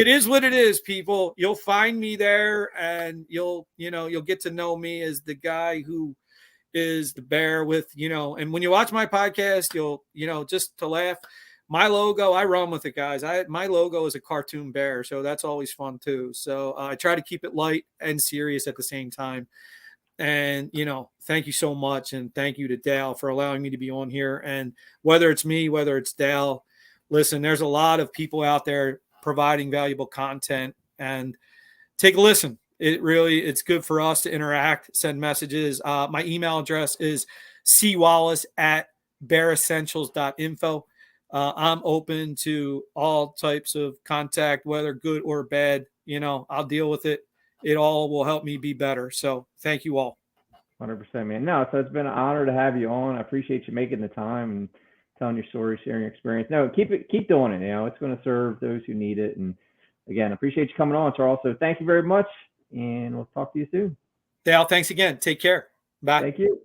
is what it is, people. You'll find me there, and you'll get to know me as the guy who is the bear with, and when you watch my podcast, you'll, just to laugh, my logo, I run with it, guys. My logo is a cartoon bear, so that's always fun too. So I try to keep it light and serious at the same time. And, thank you so much. And thank you to Dale for allowing me to be on here. And whether it's me, whether it's Dale, listen, there's a lot of people out there providing valuable content, and take a listen. It's good for us to interact, send messages. My email address is cwallace@bearessentials.info. I'm open to all types of contact, whether good or bad. I'll deal with it. It all will help me be better. So thank you all. 100%, man. No, so it's been an honor to have you on. I appreciate you making the time and telling your story, sharing your experience. No, keep doing it. It's going to serve those who need it. And again, I appreciate you coming on, Charles. So thank you very much, and we'll talk to you soon. Dale, thanks again. Take care. Bye. Thank you.